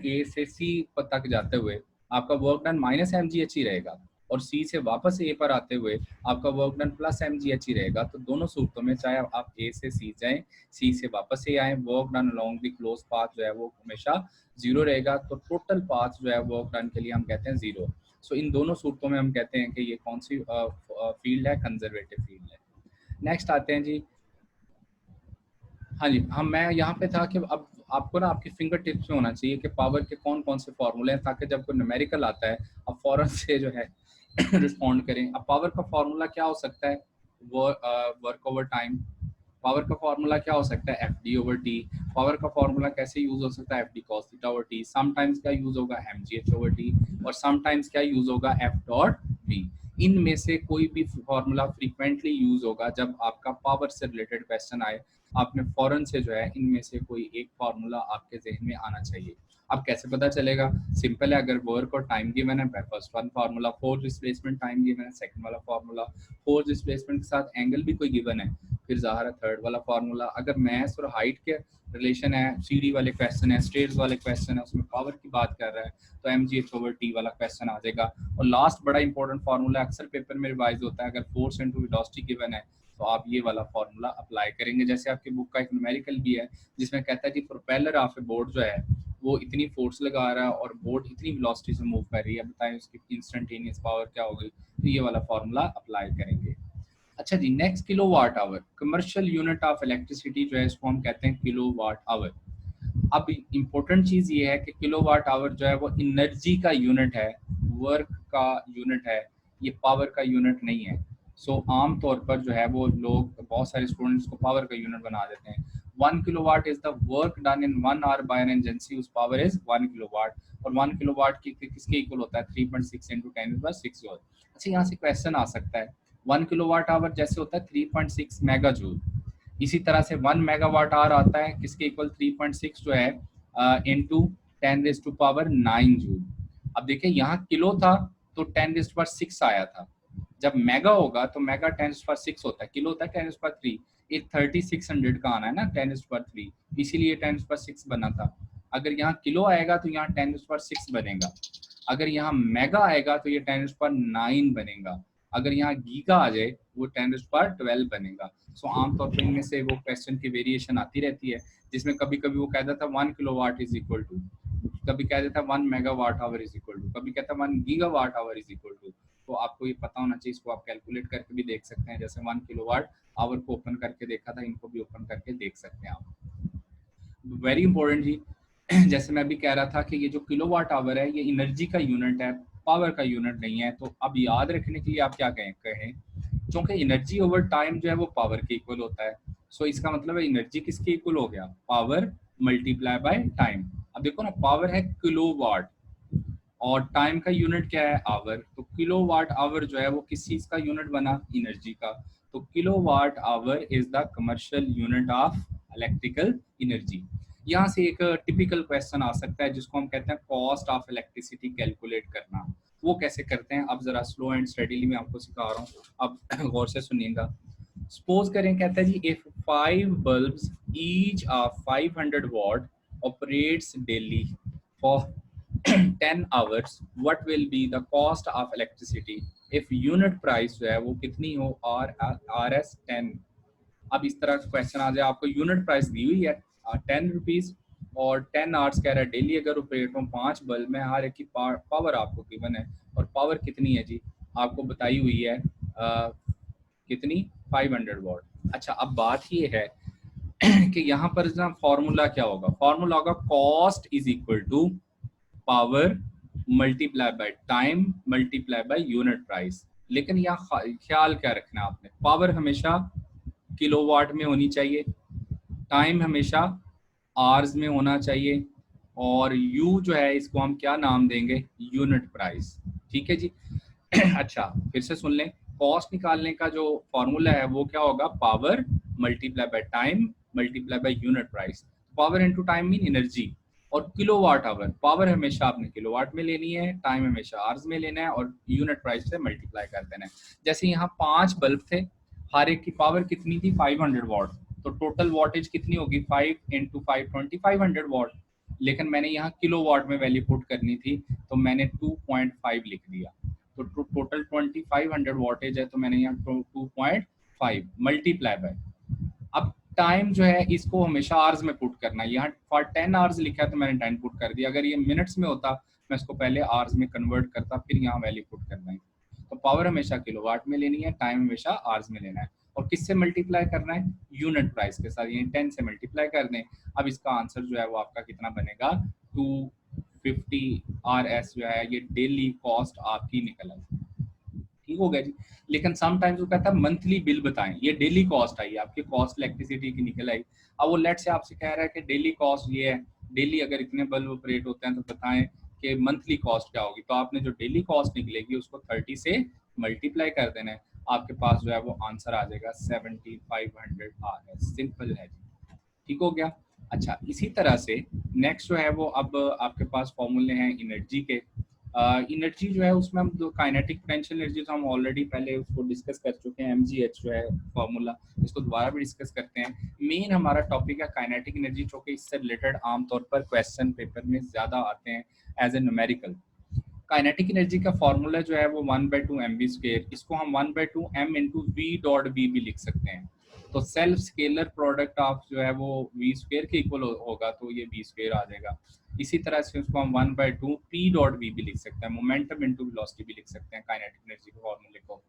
ए से सी तक जाते हुए आपका वर्क डन -mgh ही रहेगा, और सी से वापस ए पर आते हुए आपका वर्क डन +mgh ही रहेगा। तो दोनों सूरतों में चाहे आप ए से सी जाएं, सी से वापस ए आए, work done along the close path जो है वो हमेशा 0 रहेगा। तो टोटल पाथ जो है वर्क डन के लिए हम कहते हैं 0। सो इन दोनों सूरतों में हम कहते हैं कि ये कौन सी फील्ड है, कंजर्वेटिव फील्ड है। नेक्स्ट आते हैं जी। हाँ जी, हम मैं यहाँ पे था कि अब आपको ना आपकी फिंगर टिप्स में होना चाहिए कि पावर के कौन कौन से फॉर्मूले हैं, ताकि जब कोई न्यूमेरिकल आता है अब फौरन से जो है रिस्पॉन्ड करें। अब पावर का फॉर्मूला क्या हो सकता है, वर्क ओवर टाइम। पावर का फॉर्मूला क्या हो सकता है, FD/T। पावर का फॉर्मूला कैसे यूज हो सकता है, FD cos θ/T। समटाइम्स क्या यूज होगा, MGH/T, और समटाइम्स क्या यूज होगा, F.V। इनमें से कोई भी फॉर्मूला फ्रीक्वेंटली यूज होगा जब आपका पावर से रिलेटेड क्वेश्चन आए, आपने फौरन से जो है इनमें से कोई एक फार्मूला आपके जहन में आना चाहिए। अब कैसे पता चलेगा, सिंपल है, अगर वर्क और टाइम गिवन है, first one formula, force displacement time given है, सेकंड वाला फार्मूला, फोर्स डिस्प्लेसमेंट के साथ एंगल भी कोई गिवन है, फिर ज़ाहिर है थर्ड वाला फार्मूला। अगर मैथ्स और हाइट के रिलेशन है, सीडी वाले क्वेश्चन है, स्टेट्स वाले क्वेश्चन है, उसमें पावर की बात कर रहा है तो MGH/T वाला क्वेश्चन आ जाएगा। और लास्ट बड़ा इंपॉर्टेंट फार्मूला अक्सर पेपर में रिवाइज होता है, अगर फोर्स इनटू वेलोसिटी गिवन है तो आप ये वाला फार्मूला अप्लाई करेंगे। जैसे आपकी बुक का एक न्यूमेरिकल भी है जिसमें कहता है कि प्रोपेलर ऑफ ए बोट जो है वो इतनी फोर्स लगा रहा है और बोट इतनी वेलोसिटी से मूव कर रही है, बताएं उसकी इंस्टेंटेनियस पावर क्या होगी, तो ये वाला फार्मूला अप्लाई करेंगे। अच्छा जी, next kilowatt hour, commercial unit of electricity जो है इसको हम कहते हैं किलोवाट आवर। अब इम्पोर्टेंट चीज ये है कि किलोवाट आवर जो है वो एनर्जी का यूनिट है, वर्क का यूनिट है, ये पावर का यूनिट नहीं है। सो आम तौर पर जो है वो लोग, बहुत सारे स्टूडेंट्स को पावर का यूनिट बना देते हैं। 1 kilowatt is the work done in 1 hour by an agency, उस पावर इज 1 किलोवाट। और 1 किलोवाट किसके इक्वल होता है? 3.6 इंटू 10⁻6 जूल। अच्छा, यहाँ से क्वेश्चन आ सकता है, 1 किलोवाट आवर जैसे होता है 3.6 मेगा जूल, इसी तरह से 1 मेगावाट आवर आता है किसके इक्वल? 3.6 जो है इंटू 10⁻9 जूल। अब देखिए यहाँ किलो था तो 10⁻6 आया था, जब मेगा होगा तो मेगा 10⁻6 होता है, किलो होता है 10⁻3। ये 3600 का आना है ना 10⁻3, इसीलिए 10⁻6 बना था। अगर यहाँ किलो आएगा तो यहाँ 10⁻6 बनेगा, अगर यहाँ मेगा आएगा तो ये 10⁻9 बनेगा, अगर यहाँ गीगा आ जाए वो 10⁻12 बनेगा। सो आमतौर पर इनमें से वो क्वेश्चन की वेरिएशन आती रहती है, जिसमें कभी कभी वो कहता था 1 किलोवाट इज इक्वल टू, कभी कहता था 1 megawatt hour is equal to, कभी कहता 1 gigawatt hour is equal to. तो आपको ये पता होना चाहिए, इसको आप कैलकुलेट करके भी देख सकते हैं, जैसे 1 किलोवाट आवर को ओपन करके देखा था, इनको भी ओपन करके देख सकते हैं आप। वेरी इंपॉर्टेंट जी, जैसे मैं भी कह रहा था कि ये जो किलोवाट आवर है ये एनर्जी का यूनिट है, पावर का यूनिट नहीं है। तो अब याद रखने के लिए आप क्या कहें, क्योंकि एनर्जी ओवर टाइम जो है वो पावर के इक्वल होता है। सो इसका मतलब है एनर्जी किसके इक्वल हो गया? Power multiply by time. अब देखो ना, पावर है किलोवाट और टाइम का यूनिट क्या है? आवर। तो किलोवाट आवर जो है वो किस चीज का यूनिट बना? एनर्जी का। तो kilowatt hour is the commercial unit of electrical energy. यहाँ से एक टिपिकल क्वेश्चन आ सकता है जिसको हम कहते हैं कॉस्ट ऑफ इलेक्ट्रिसिटी कैलकुलेट करना। वो कैसे करते हैं, अब जरा स्लो एंड स्टडीली मैं आपको सिखा रहा हूँ, अब गौर से सुनिएगा। सपोज करें, कहता है जी if 5 bulbs each of 500 watt operates daily for 10 hours, what will be the cost of electricity if unit price जो है वो कितनी हो? RS10। अब इस तरह का क्वेश्चन आ जाए, आपको यूनिट प्राइस दी हुई है 10 रुपीज और 10 आवर्स कह रहा है डेली अगर ऑपरेट हो 5 बल्ब में, हर एक की पावर आपको गिवन है, और पावर कितनी है जी? आपको बताई हुई है कितनी? 500 वाट। अच्छा, अब बात ये है कि यहाँ पर ना फॉर्मूला क्या होगा? फॉर्मूला होगा cost is equal to power multiply by time multiply by unit price. लेकिन यहाँ ख्याल क्या रखना है आपने? पावर हमेशा किलोवाट में होनी चाहिए, टाइम हमेशा आवर्स में होना चाहिए, और यू जो है इसको हम क्या नाम देंगे? Unit price. ठीक है जी। अच्छा, फिर से सुन लें, कॉस्ट निकालने का जो फॉर्मूला है वो क्या होगा? Power multiply by time multiply by unit price. Power into time mean energy, और किलोवाट आवर, पावर हमेशा आपने किलोवाट में लेनी है, टाइम हमेशा आवर्स में लेना है, और यूनिट प्राइस से मल्टीप्लाई कर देना है। जैसे यहाँ 5 बल्ब थे, हर एक की पावर कितनी थी? 500 वाट। तो टोटल वॉटेज कितनी होगी? 5 इंटू 520, 500 वाट। लेकिन मैंने यहाँ किलो वाट में वैल्यू पुट करनी थी, तो मैंने 2.5 लिख दिया। तो टोटल 2500 वॉटेज है, तो मैंने यहाँ 2.5 मल्टीप्लाई बाय। अब टाइम जो है इसको हमेशा आवर्स में पुट करना है, यहाँ फॉर 10 आवर्स लिखा है तो मैंने 10 पुट कर दिया। अगर ये मिनट्स में होता मैं इसको पहले आवर्स में कन्वर्ट करता, फिर यहाँ वैल्यू पुट करना है। तो पावर हमेशा किलोवाट में लेनी है, टाइम हमेशा आवर्स में लेना है, और किससे मल्टीप्लाई करना है? यूनिट प्राइस के साथ, यानी 10 से मल्टीप्लाई कर दें। अब इसका आंसर जो है वो आपका कितना बनेगा? 250 RS जो है ये डेली कॉस्ट आपकी निकल आई। ठीक हो गया जी। लेकिन समटाइम्स वो कहता है मंथली बिल बताएं, ये डेली कॉस्ट आई आपकी, कॉस्ट इलेक्ट्रिसिटी की निकल आई। अब वो लेट से आपसे कह रहा है कि डेली कॉस्ट ये है, डेली अगर इतने बल्ब ऑपरेट होते हैं तो बताएं कि मंथली कॉस्ट क्या होगी। तो आपने जो डेली कॉस्ट निकलेगी उसको 30 से मल्टीप्लाई कर देना है, आपके पास जो है वो आंसर आ जाएगा 7500 RS। सिंपल है जी, ठीक हो गया। अच्छा, इसी तरह से नेक्स्ट जो है वो अब आपके पास फॉर्मूले हैं एनर्जी के। एनर्जी जो है उसमें हम जो काइनेटिक पोटेंशियल एनर्जी, तो हम ऑलरेडी पहले उसको डिस्कस कर चुके हैं, mgh जो है फॉर्मूला, इसको दोबारा भी डिस्कस करते हैं। मेन हमारा टॉपिक है काइनेटिक एनर्जी, जो कि इससे रिलेटेड आमतौर पर क्वेश्चन पेपर में ज़्यादा आते हैं as a numerical. Kinetic energy का फॉर्मूला जो है वो 1/2 mv², इसको हम 1/2 m into V dot V भी लिख सकते हैं। तो सेल्फ स्केलर प्रोडक्ट ऑफ जो है वो v² के इक्वल होगा, तो ये v² आ जाएगा। इसी तरह से उसको हम 1/2 p डॉट v भी लिख सकते हैं, मोमेंटम इंटू वेलोसिटी भी लिख सकते हैं काइनेटिक एनर्जी के फॉर्मूले को।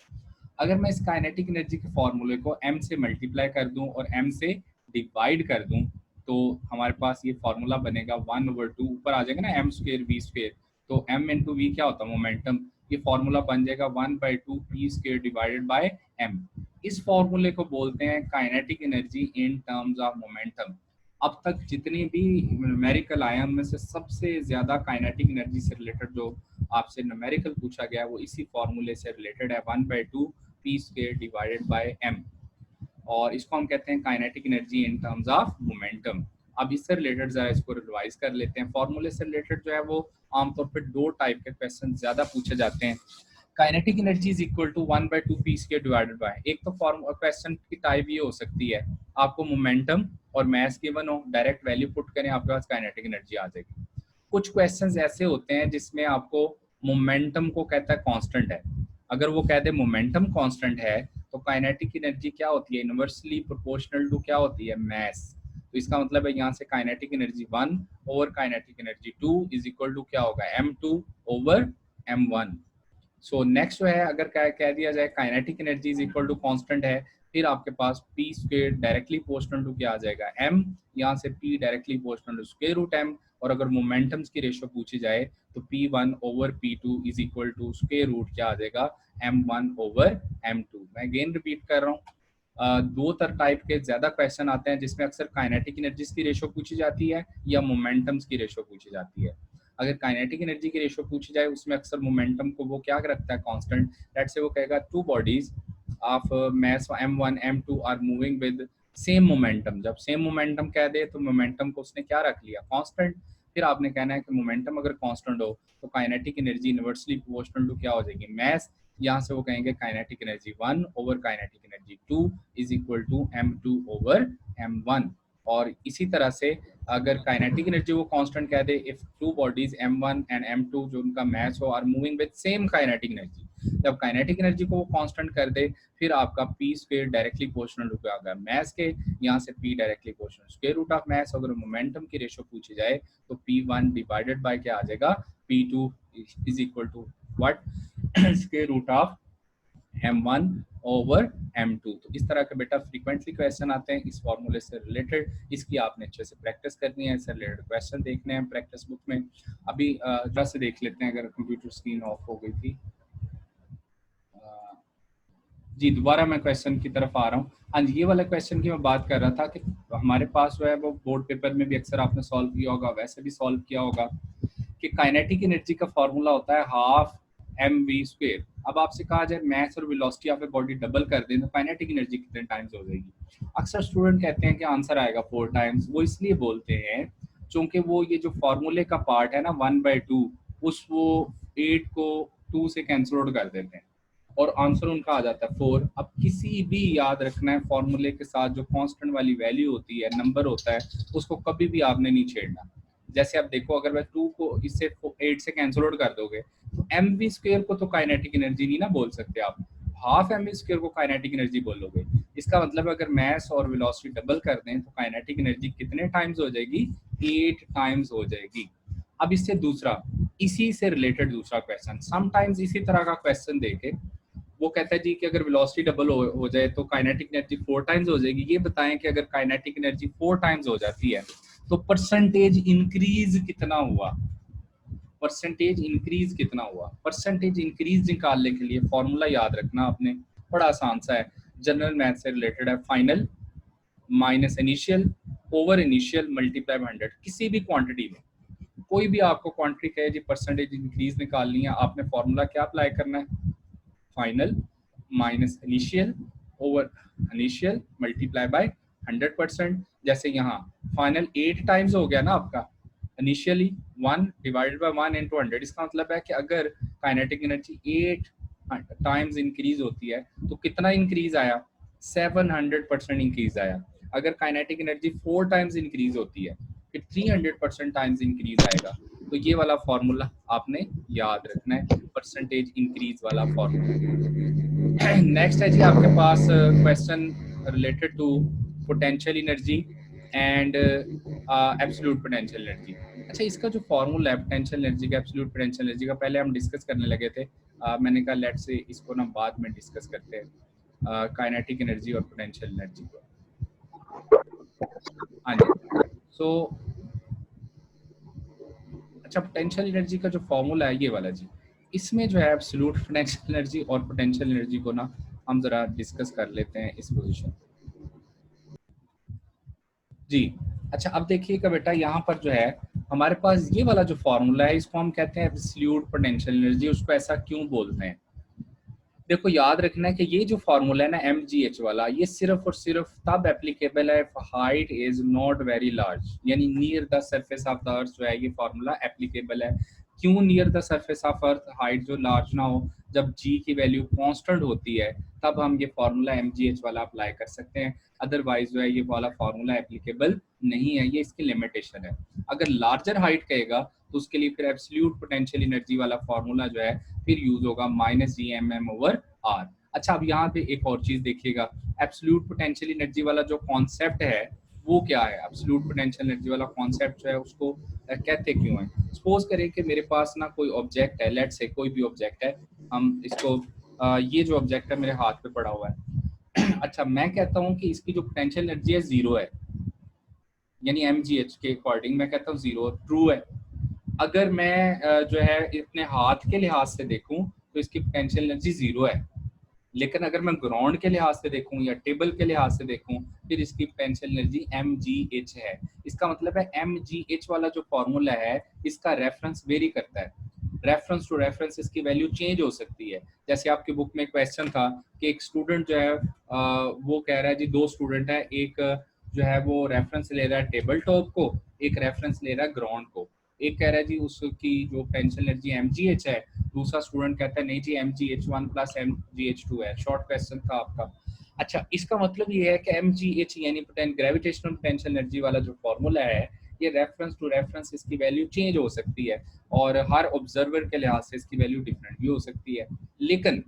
अगर मैं इस काइनेटिक एनर्जी के फॉर्मूले को m से मल्टीप्लाई कर दूं और m से डिवाइड कर दूं, तो हमारे पास ये फॉर्मूला बनेगा 1/2, ऊपर आ जाएगा ना m स्क्वायर v स्क्वायर, तो m इंटू वी क्या होता है मोमेंटम, ये फॉर्मूला बन जाएगा 1/2 p square divided bye m। इस फॉर्मूले को बोलते हैं kinetic energy in terms of momentum. अब तक जितनी भी न्यूमेरिकल आए उनमें से सबसे ज्यादा काइनेटिक एनर्जी से रिलेटेड जो आपसे न्यूमेरिकल पूछा गया वो इसी फॉर्मूले से रिलेटेड है, 1/2 p square divided bye m, और इसको हम कहते हैं kinetic energy in terms of momentum. अब इससे रिलेटेड जरा इसको रिवाइज कर लेते हैं। फॉर्मूले से रिलेटेड जो है वो आमतौर पर दो टाइप के क्वेश्चन ज्यादा पूछे जाते हैं। Kinetic energy is equal to 1/2 P square divided by, एक तो क्वेश्चन की टाइप ये हो सकती है आपको मोमेंटम और मास गिवन हो, डायरेक्ट वैल्यू पुट करें आपके पास काइनेटिक एनर्जी आ जाएगी। कुछ क्वेश्चंस ऐसे होते हैं जिसमें आपको मोमेंटम को कहता है कांस्टेंट है, अगर वो कहते हैं मोमेंटम कांस्टेंट है तो काइनेटिक एनर्जी क्या होती है, इनवर्सली प्रोपोर्शनल टू क्या होती है, मास। तो इसका मतलब है यहाँ से kinetic energy 1 over kinetic energy 2 is equal to क्या होगा, m2 over m1। So next जो है अगर कह दिया जाए kinetic energy is equal to constant है, फिर आपके पास p square directly proportional to क्या आ जाएगा, m, यहाँ से p directly proportional to square root m, और अगर मोमेंटम्स की रेशियो पूछी जाए तो p1 over p2 is equal to square root क्या आ जाएगा, m1 ओवर m2। मैं अगेन रिपीट कर रहा हूँ, दो टाइप के ज्यादा क्वेश्चन आते हैं जिसमें अक्सर काइनेटिक एनर्जीज की रेशियो पूछी जाती है या मोमेंटम्स की रेशियो पूछी जाती है। अगर काइनेटिक एनर्जी की रेशियो पूछी जाए उसमें अक्सर मोमेंटम को वो क्या रखता है कांस्टेंट, लेट्स से वो कहेगा two bodies of mass m1 m2 are moving with same momentum. जब सेम मोमेंटम कह दे तो मोमेंटम को उसने क्या रख लिया, कांस्टेंट। फिर आपने कहना है कि मोमेंटम अगर कांस्टेंट हो तो kinetic energy inversely proportional to क्या हो जाएगी, मास। यहाँ से वो कहेंगे kinetic energy 1 over kinetic energy 2 is equal to m2 over m1। और इसी तरह से अगर काइनेटिक एनर्जी वो कांस्टेंट कह दे if two bodies m1 and m2 जो उनका मैच हो are moving with same kinetic energy, जब काइनेटिक एनर्जी को वो कांस्टेंट कर दे फिर आपका p square directly proportional to क्या होगा, मास के, यहाँ से p directly proportional square root of mass. अगर मोमेंटम की रेशियो पूछी जाए तो p1 डिवाइडेड बाय क्या आ जाएगा, p2 is equal to what, square root of m1 over m2। तो इस तरह के बेटा फ्रीक्वेंटली क्वेश्चन आते हैं इस फॉर्मूले से रिलेटेड, इसकी आपने अच्छे से प्रैक्टिस करनी है, इससे रिलेटेड क्वेश्चन देखने हैं प्रैक्टिस बुक में। अभी जरा से देख लेते हैं, अगर कंप्यूटर स्क्रीन ऑफ हो गई थी, जी दोबारा मैं क्वेश्चन की तरफ आ रहा हूँ। हाँ जी, ये वाला क्वेश्चन की मैं बात कर रहा था कि हमारे पास जो है वो बोर्ड पेपर में भी अक्सर आपने सॉल्व किया होगा, वैसे भी सॉल्व किया होगा कि काइनेटिक एनर्जी का फॉर्मूला होता है हाफ mv स्क्वायर। अब आपसे कहा जाए मास और velocity of a body double कर दें तो काइनेटिक एनर्जी कितने टाइम्स हो जाएगी। अक्सर स्टूडेंट कहते हैं कि आंसर आएगा 4 टाइम्स, वो इसलिए बोलते हैं क्योंकि वो ये जो फॉर्मूले का पार्ट है ना 1/2 उस वो 8 को 2 से कैंसिल आउट कर देते हैं और आंसर उनका आ जाता है 4। अब किसी भी याद रखना है फॉर्मूले के साथ जो कांस्टेंट वाली वैल्यू होती है, नंबर होता है, उसको कभी भी आपने नहीं छेड़ना। जैसे आप देखो अगर मैं 2 को इससे 8 से कैंसिल आउट कर दोगे तो mv स्क्वायर को तो काइनेटिक एनर्जी नहीं ना बोल सकते आप, हाफ mv स्क्वायर को काइनेटिक एनर्जी बोलोगे। इसका मतलब अगर मास और वेलोसिटी डबल कर दें तो काइनेटिक एनर्जी कितने टाइम्स हो जाएगी, 8 टाइम्स हो जाएगी। अब इससे दूसरा, इसी से रिलेटेड दूसरा क्वेश्चन, समटाइम्स इसी तरह का क्वेश्चन देखे, वो कहता है जी कि अगर वेलोसिटी डबल हो जाए तो काइनेटिक एनर्जी 4 टाइम्स हो जाएगी। ये बताएं कि अगर काइनेटिक एनर्जी 4 टाइम्स हो जाती है तो परसेंटेज इंक्रीज कितना हुआ, परसेंटेज इंक्रीज कितना हुआ। परसेंटेज इंक्रीज निकालने के लिए फॉर्मूला याद रखना आपने, बड़ा आसान सा है, जनरल मैथ से रिलेटेड है, final minus initial over initial multiply by 100। किसी भी क्वांटिटी में कोई भी आपको क्वांटिटी कहे जी परसेंटेज इंक्रीज निकालनी है, आपने फॉर्मूला क्या अप्लाई करना है, final minus initial over initial multiply by 100%। जैसे यहाँ फाइनल 8 टाइम्स हो गया ना आपका, इनिशियली 1 डिवाइडेड बाय 1 इनटू 100। इसका मतलब है कि अगर काइनेटिक एनर्जी 8 टाइम्स इंक्रीज होती है तो कितना इंक्रीज आया, 700% इंक्रीज आया। अगर काइनेटिक एनर्जी 4 टाइम्स इंक्रीज होती है फिर 300% टाइम्स इंक्रीज आएगा। तो ये वाला फॉर्मूला आपने याद रखना है, परसेंटेज इंक्रीज वाला फॉर्मूला। नेक्स्ट है जी आपके पास question related to potential energy and absolute potential energy. अच्छा, इसका जो फॉर्मूला है पोटेंशियल एनर्जी का, एब्सोल्यूट पोटेंशियल एनर्जी का, पहले हम डिस्कस करने लगे थे, मैंने कहा लेट से इसको ना बाद में डिस्कस करते हैं काइनेटिक एनर्जी और पोटेंशियल एनर्जी को। हाँ जी, सो अच्छा, पोटेंशियल एनर्जी का जो फॉर्मूला है ये वाला जी, इसमें जो है एब्सोल्यूट पोटेंशियल एनर्जी और पोटेंशियल एनर्जी को ना हम जरा डिस्कस कर लेते हैं इस पोजीशन जी। अच्छा, अब देखिएगा बेटा, यहाँ पर जो है हमारे पास ये वाला जो फॉर्मूला है इसको हम कहते हैं एब्सोल्यूट पोटेंशियल एनर्जी। उसको ऐसा क्यों बोलते हैं? देखो, याद रखना है कि ये जो फॉर्मूला है ना mgh वाला, ये सिर्फ और सिर्फ तब एप्लीकेबल है if height is not very large, यानी near the surface of the earth जो है ये फॉर्मूला एप्लीकेबल है। क्यों near the surface of earth? Height जो लार्ज ना हो, जब g की वैल्यू कांस्टेंट होती है तब हम ये फॉर्मूला mgh वाला अप्लाई कर सकते हैं। अदरवाइज जो है ये वाला फॉर्मूला एप्लीकेबल नहीं है, ये इसकी लिमिटेशन है। अगर लार्जर हाइट कहेगा तो उसके लिए फिर एब्सोल्यूट पोटेंशियल एनर्जी वाला फॉर्मूला जो है फिर यूज होगा -gmm/r। अच्छा, अब यहाँ पे एक और चीज देखिएगा, एब्सोल्यूट पोटेंशियल एनर्जी वाला जो कॉन्सेप्ट है वो क्या है? एब्सोल्यूट पोटेंशियल एनर्जी वाला कॉन्सेप्ट जो है उसको कहते क्यों है? सपोज करें कि मेरे पास ना कोई ऑब्जेक्ट है, लेट्स से कोई भी ऑब्जेक्ट है, हम इसको ये जो ऑब्जेक्ट है मेरे हाथ पे पड़ा हुआ है अच्छा, मैं कहता हूँ कि इसकी जो पोटेंशियल एनर्जी है जीरो है, यानी mgh के अकॉर्डिंग मैं कहता हूँ जीरो, ट्रू है। अगर मैं जो है अपने हाथ के लिहाज से देखूं तो इसकी पोटेंशियल एनर्जी जीरो है, लेकिन अगर मैं ग्राउंड के लिहाज से देखूं या टेबल के लिहाज से देखूं फिर इसकी पोटेंशियल एनर्जी mgh है। इसका मतलब है mgh वाला जो फॉर्मूला है इसका रेफरेंस वेरी करता है, रेफरेंस टू रेफरेंस इसकी वैल्यू चेंज हो सकती है। जैसे आपकी बुक में क्वेश्चन था कि एक स्टूडेंट जो है वो कह रहा है जी, दो स्टूडेंट है, एक जो है वो रेफरेंस ले रहा है टेबल टॉप को, एक रेफरेंस ले रहा है ग्राउंड को। एक कह रहा है जी उसकी जो पोटेंशियल एनर्जी mgh है, दूसरा स्टूडेंट कहता है नहीं जी mgh1 प्लस mgh2 है। शॉर्ट क्वेश्चन था आपका। अच्छा, इसका मतलब ये है कि mgh यानी ग्रेविटेशनल पोटेंशियल एनर्जी वाला जो फॉर्मूला है ये रेफरेंस टू रेफरेंस इसकी वैल्यू चेंज हो सकती है और हर ऑब्जर्वर के लिहाज से इसकी वैल्यू डिफरेंट भी हो सकती है। लेकिन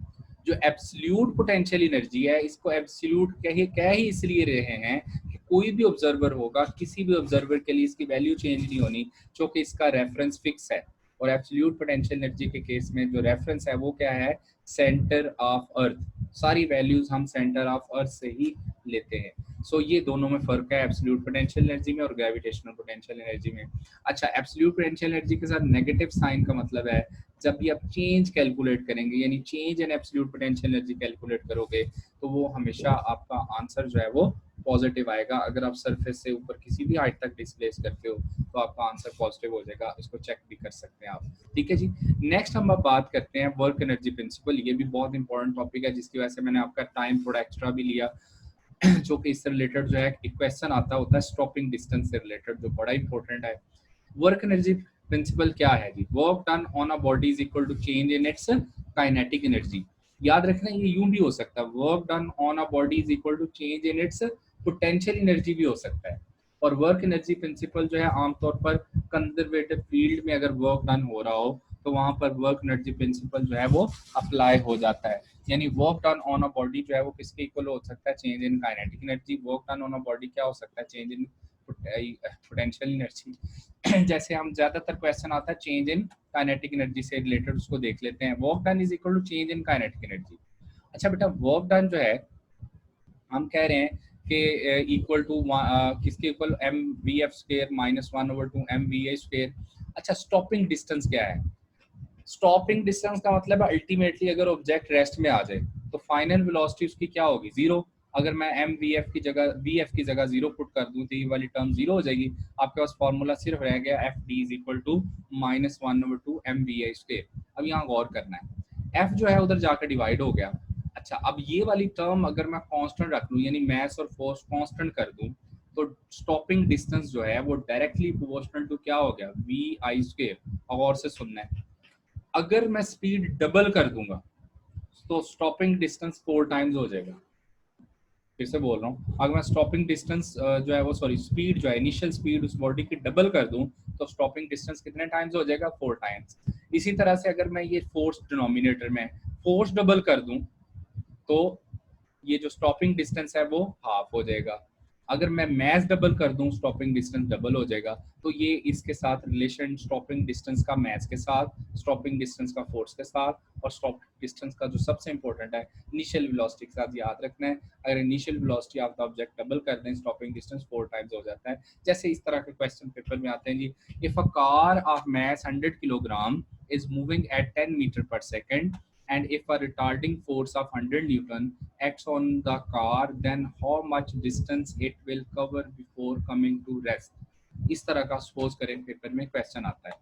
जो एब्सोल्यूट पोटेंशियल एनर्जी है इसको एब्सोल्यूट कह ही इसलिए रहे हैं कि कोई भी ऑब्जर्वर होगा, किसी भी ऑब्जर्वर के लिए इसकी वैल्यू चेंज नहीं होनी क्योंकि इसका रेफरेंस फिक्स है। और एब्सोल्यूट पोटेंशियल एनर्जी के केस में जो रेफरेंस है वो क्या है? सेंटर ऑफ अर्थ। सारी वैल्यूज हम सेंटर ऑफ अर्थ से ही लेते हैं। सो ये दोनों में फर्क है, एब्सोल्यूट पोटेंशियल एनर्जी में और ग्रेविटेशनल पोटेंशियल एनर्जी में। अच्छा, एब्सोल्यूट पोटेंशियल एनर्जी के साथ नेगेटिव साइन का मतलब है जब भी आप चेंज कैलकुलेट करेंगे, यानी change in absolute potential energy calculate करोगे तो वो हमेशा आपका आंसर जो है वो पॉजिटिव आएगा। अगर आप सरफेस से ऊपर किसी भी हाइट तक डिस्प्लेस करते हो तो आपका आंसर पॉजिटिव हो जाएगा। इसको चेक भी कर सकते हैं आप। ठीक है जी। नेक्स्ट हम अब बात करते हैं वर्क एनर्जी प्रिंसिपल। ये भी बहुत इंपॉर्टेंट टॉपिक है जिसकी वजह से मैंने आपका टाइम थोड़ा एक्स्ट्रा भी लिया जो कि इससे रिलेटेड जो है एक क्वेश्चन आता होता है स्टॉपिंग डिस्टेंस से रिलेटेड, जो बड़ा इंपॉर्टेंट है। वर्क एनर्जी प्रिंसिपल क्या है जी? Work done on a body is equal to change in its kinetic energy. याद रखना, ये यूं भी हो सकता है, work done on a body is equal to change in its potential energy भी हो सकता है। और वर्क एनर्जी प्रिंसिपल जो है आमतौर पर कंजर्वेटिव फील्ड में अगर वर्क डन हो रहा हो तो वहां पर वर्क एनर्जी प्रिंसिपल जो है वो अप्लाई हो जाता है। यानी work done on a body जो है वो किसके इक्वल हो सकता है? Change in kinetic energy. Work done on a body क्या हो सकता है? Change in potential energy. जैसे हम ज्यादातर क्वेश्चन आता है चेंज इन काइनेटिक एनर्जी से रिलेटेड, उसको देख लेते हैं। Work done is equal to change in kinetic energy. अच्छा बेटा, वर्क डन जो है हम कह रहे हैं कि इक्वल टू किसके equal? M V F square minus 1/2 M V A square. अच्छा, स्टॉपिंग डिस्टेंस क्या है? स्टॉपिंग डिस्टेंस का मतलब है अल्टीमेटली अगर ऑब्जेक्ट रेस्ट में आ जाए तो फाइनल वेलोसिटी उसकी क्या होगी? जीरो। अगर मैं एम वी एफ की जगह वी एफ की जगह जीरो पुट कर दूं तो ये वाली टर्म जीरो हो जाएगी। आपके पास फॉर्मूला सिर्फ रह गया F D is equal to -1/2 M V A square. अब यहाँ गौर करना है, एफ जो है उधर जाकर डिवाइड हो गया। अच्छा, अब ये वाली टर्म अगर मैं कांस्टेंट रख लूं यानी मैस और फोर्स कांस्टेंट कर दूं तो स्टॉपिंग डिस्टेंस जो है वो डायरेक्टली प्रोपोर्शनल टू क्या हो गया? V I square. और से सुनना है, अगर मैं स्पीड डबल कर दूंगा तो स्टॉपिंग डिस्टेंस 4 टाइम्स हो जाएगा। फिर से बोल रहा हूँ, अगर मैं स्टॉपिंग डिस्टेंस जो है वो सॉरी स्पीड जो है इनिशियल स्पीड उस बॉडी की डबल कर दूं तो स्टॉपिंग डिस्टेंस कितने टाइम्स हो जाएगा? 4 टाइम्स। इसी तरह से अगर मैं ये फोर्स डिनोमिनेटर में फोर्स डबल कर दूं तो ये जो स्टॉपिंग डिस्टेंस है वो हाफ हो जाएगा। अगर मैं मैस डबल कर दूं, स्टॉपिंग डिस्टेंस डबल हो जाएगा। तो ये इसके साथ रिलेशन स्टॉपिंग डिस्टेंस का मैस के साथ, स्टॉपिंग डिस्टेंस का फोर्स के साथ, और स्टॉपिंग डिस्टेंस का जो सबसे इंपॉर्टेंट है इनिशियल वेलोसिटी के साथ याद रखना है। अगर initial velocity of the object double कर दें, स्टॉपिंग डिस्टेंस 4 टाइम्स हो जाता है। जैसे इस तरह के क्वेश्चन पेपर में आते हैं जी, if a car of mass 100 kilogram is moving at 10 meter per second, and if a retarding force of 100 newton acts on the car, then how much distance it will cover before coming to rest। इस तरह का suppose करें paper में question आता है।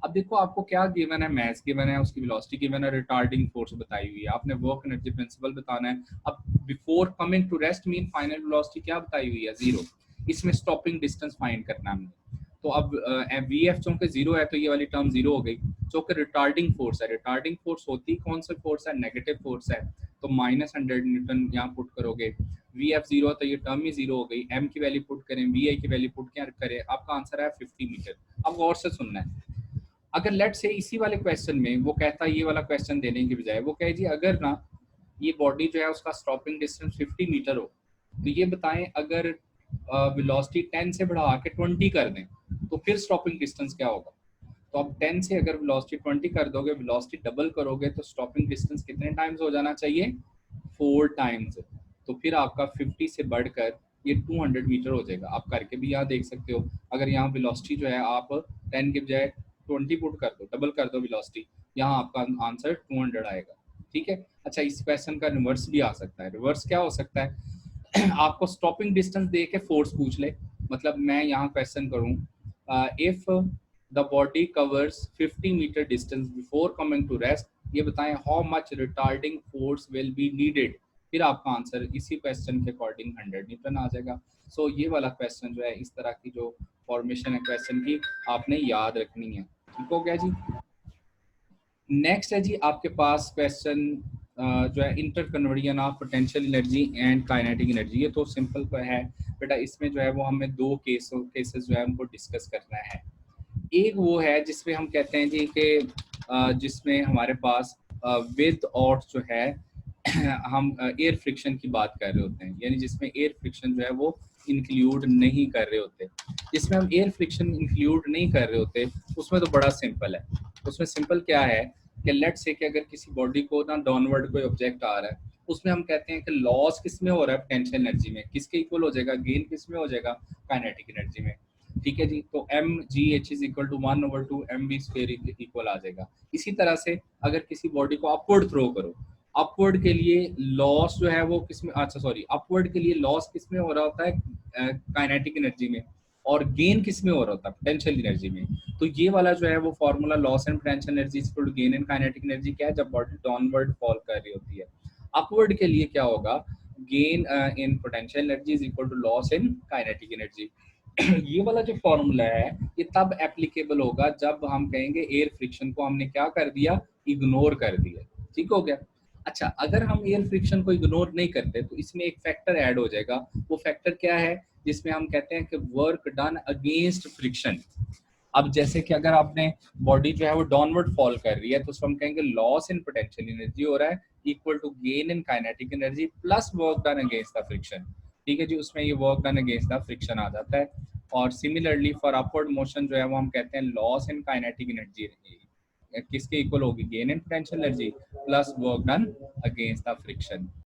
अब देखो आपको क्या गिवन है, मैथ गिवन है, उसकी वेलोसिटी गिवन है, रिटार्डिंग फोर्स बताई हुई है, आपने वर्क एनर्जी प्रिंसिपल बताना है। अब before coming to rest mean final velocity क्या बताई हुई है, 0। इसमें स्टॉपिंग डिस्टेंस फाइंड करना है हमने। तो अब वी एफ चूंकि 0 है तो ये वाली टर्म 0 हो गई। चूंकि रिटार्डिंग फोर्स है, रिटार्डिंग फोर्स होती कौन सा फोर्स है, नेगेटिव फोर्स है, तो -100 न्यूटन यहाँ पुट करोगे। वी एफ 0 है तो ये टर्म ही 0 हो गई। एम की वैल्यू पुट करें, वी आई की वैल्यू पुट क्या करें, आपका आंसर है 50 मीटर। अब गौर से सुनना है, अगर लेट से इसी वाले क्वेश्चन में वो कहता है, ये वाला क्वेश्चन देने की बजाय वो कहे जी अगर ना ये बॉडी जो है उसका स्टॉपिंग डिस्टेंस 50 मीटर हो, तो ये बताएं अगर वेलोसिटी 10 से बढ़ा के 20 कर दें तो फिर स्टॉपिंग डिस्टेंस क्या होगा। तो अब 10 से अगर वेलोसिटी 20 कर दोगे, वेलोसिटी डबल करोगे, तो स्टॉपिंग डिस्टेंस कितने टाइम्स हो जाना चाहिए, 4 टाइम्स। तो फिर आपका 50 से बढ़कर ये 200 मीटर हो जाएगा। आप करके भी यहाँ देख सकते हो, अगर यहाँ वेलोसिटी जो है आप 10 के बजाय 20 पुट कर दो, डबल कर दो वेलोसिटी, यहाँ आपका आंसर 200 आएगा। ठीक है। अच्छा, इस क्वेश्चन का रिवर्स भी आ सकता है। रिवर्स क्या हो सकता है आपको स्टॉपिंग डिस्टेंस दे के फोर्स पूछ ले। मतलब मैं यहाँ क्वेश्चन करूँ, if the body covers 50 metre distance before coming to rest, ये बताएं how much retarding force will be needed, फिर आपका आंसर इसी क्वेश्चन के अकॉर्डिंग 100 न्यूटन आ जाएगा। सो ये वाला क्वेश्चन जो है, इस तरह की जो फॉर्मेशन है क्वेश्चन की, आपने याद रखनी है। ठीक हो गया जी। नेक्स्ट है जी आपके पास क्वेश्चन जो है inter conversion of potential energy and kinetic energy. ये तो सिंपल है बेटा, इसमें जो है वो हमें दो केसेस जो है उनको डिस्कस करना है। एक वो है जिसमें हम कहते हैं जी कि जिसमें हमारे पास विद और जो है हम एयर फ्रिक्शन की बात कर रहे होते हैं, यानी जिसमें एयर फ्रिक्शन जो है वो इंक्लूड नहीं कर रहे होते। जिसमें हम एयर फ्रिक्शन इंक्लूड नहीं कर रहे होते उसमें तो बड़ा सिंपल है। उसमें सिंपल क्या है कि लेट से कि अगर किसी बॉडी को ना डाउनवर्ड कोई ऑब्जेक्ट आ रहा है, उसमें हम कहते हैं कि लॉस किस में हो रहा है, पोटेंशियल एनर्जी में, किसके इक्वल हो जाएगा, गेन किस में हो जाएगा, काइनेटिक एनर्जी में। ठीक है जी। तो M G H is equal to 1/2 M V square equal आ जाएगा। इसी तरह से अगर किसी बॉडी को अपवर्ड थ्रो करो, अपवर्ड के लिए लॉस जो है वो किसमें, अच्छा सॉरी, अपवर्ड के लिए लॉस किसमें हो रहा होता है, काइनेटिक एनर्जी में, और गेन किसमें हो रहा होता है, पोटेंशियल एनर्जी में। तो ये वाला जो है वो formula loss and potential energy equal to gain and kinetic energy क्या है, जब बॉडी डाउनवर्ड फॉल कर रही होती है। अपवर्ड के लिए क्या होगा, gain in potential energy is equal to loss in kinetic energy. ये वाला जो फॉर्मूला है ये तब एप्लीकेबल होगा जब हम कहेंगे एयर फ्रिक्शन को हमने क्या कर दिया, इग्नोर कर दिया। ठीक हो गया। अच्छा, अगर हम एयर फ्रिक्शन को इग्नोर नहीं करते तो इसमें एक फैक्टर ऐड हो जाएगा। वो फैक्टर क्या है, जिसमें हम कहते हैं कि वर्क डन अगेंस्ट फ्रिक्शन। अब जैसे कि अगर आपने बॉडी जो है वो डाउनवर्ड फॉल कर रही है तो उसको हम कहेंगे लॉस इन पोटेंशियल एनर्जी हो रहा है equal to gain in kinetic energy plus work done against the friction. ठीक है जी, उसमें ये work done against the friction आ जाता है। और सिमिलरली फॉर अपवर्ड मोशन जो है वो हम कहते हैं लॉस इन काइनेटिक एनर्जी किसके इक्वल होगी, gain in potential energy plus work done against the friction.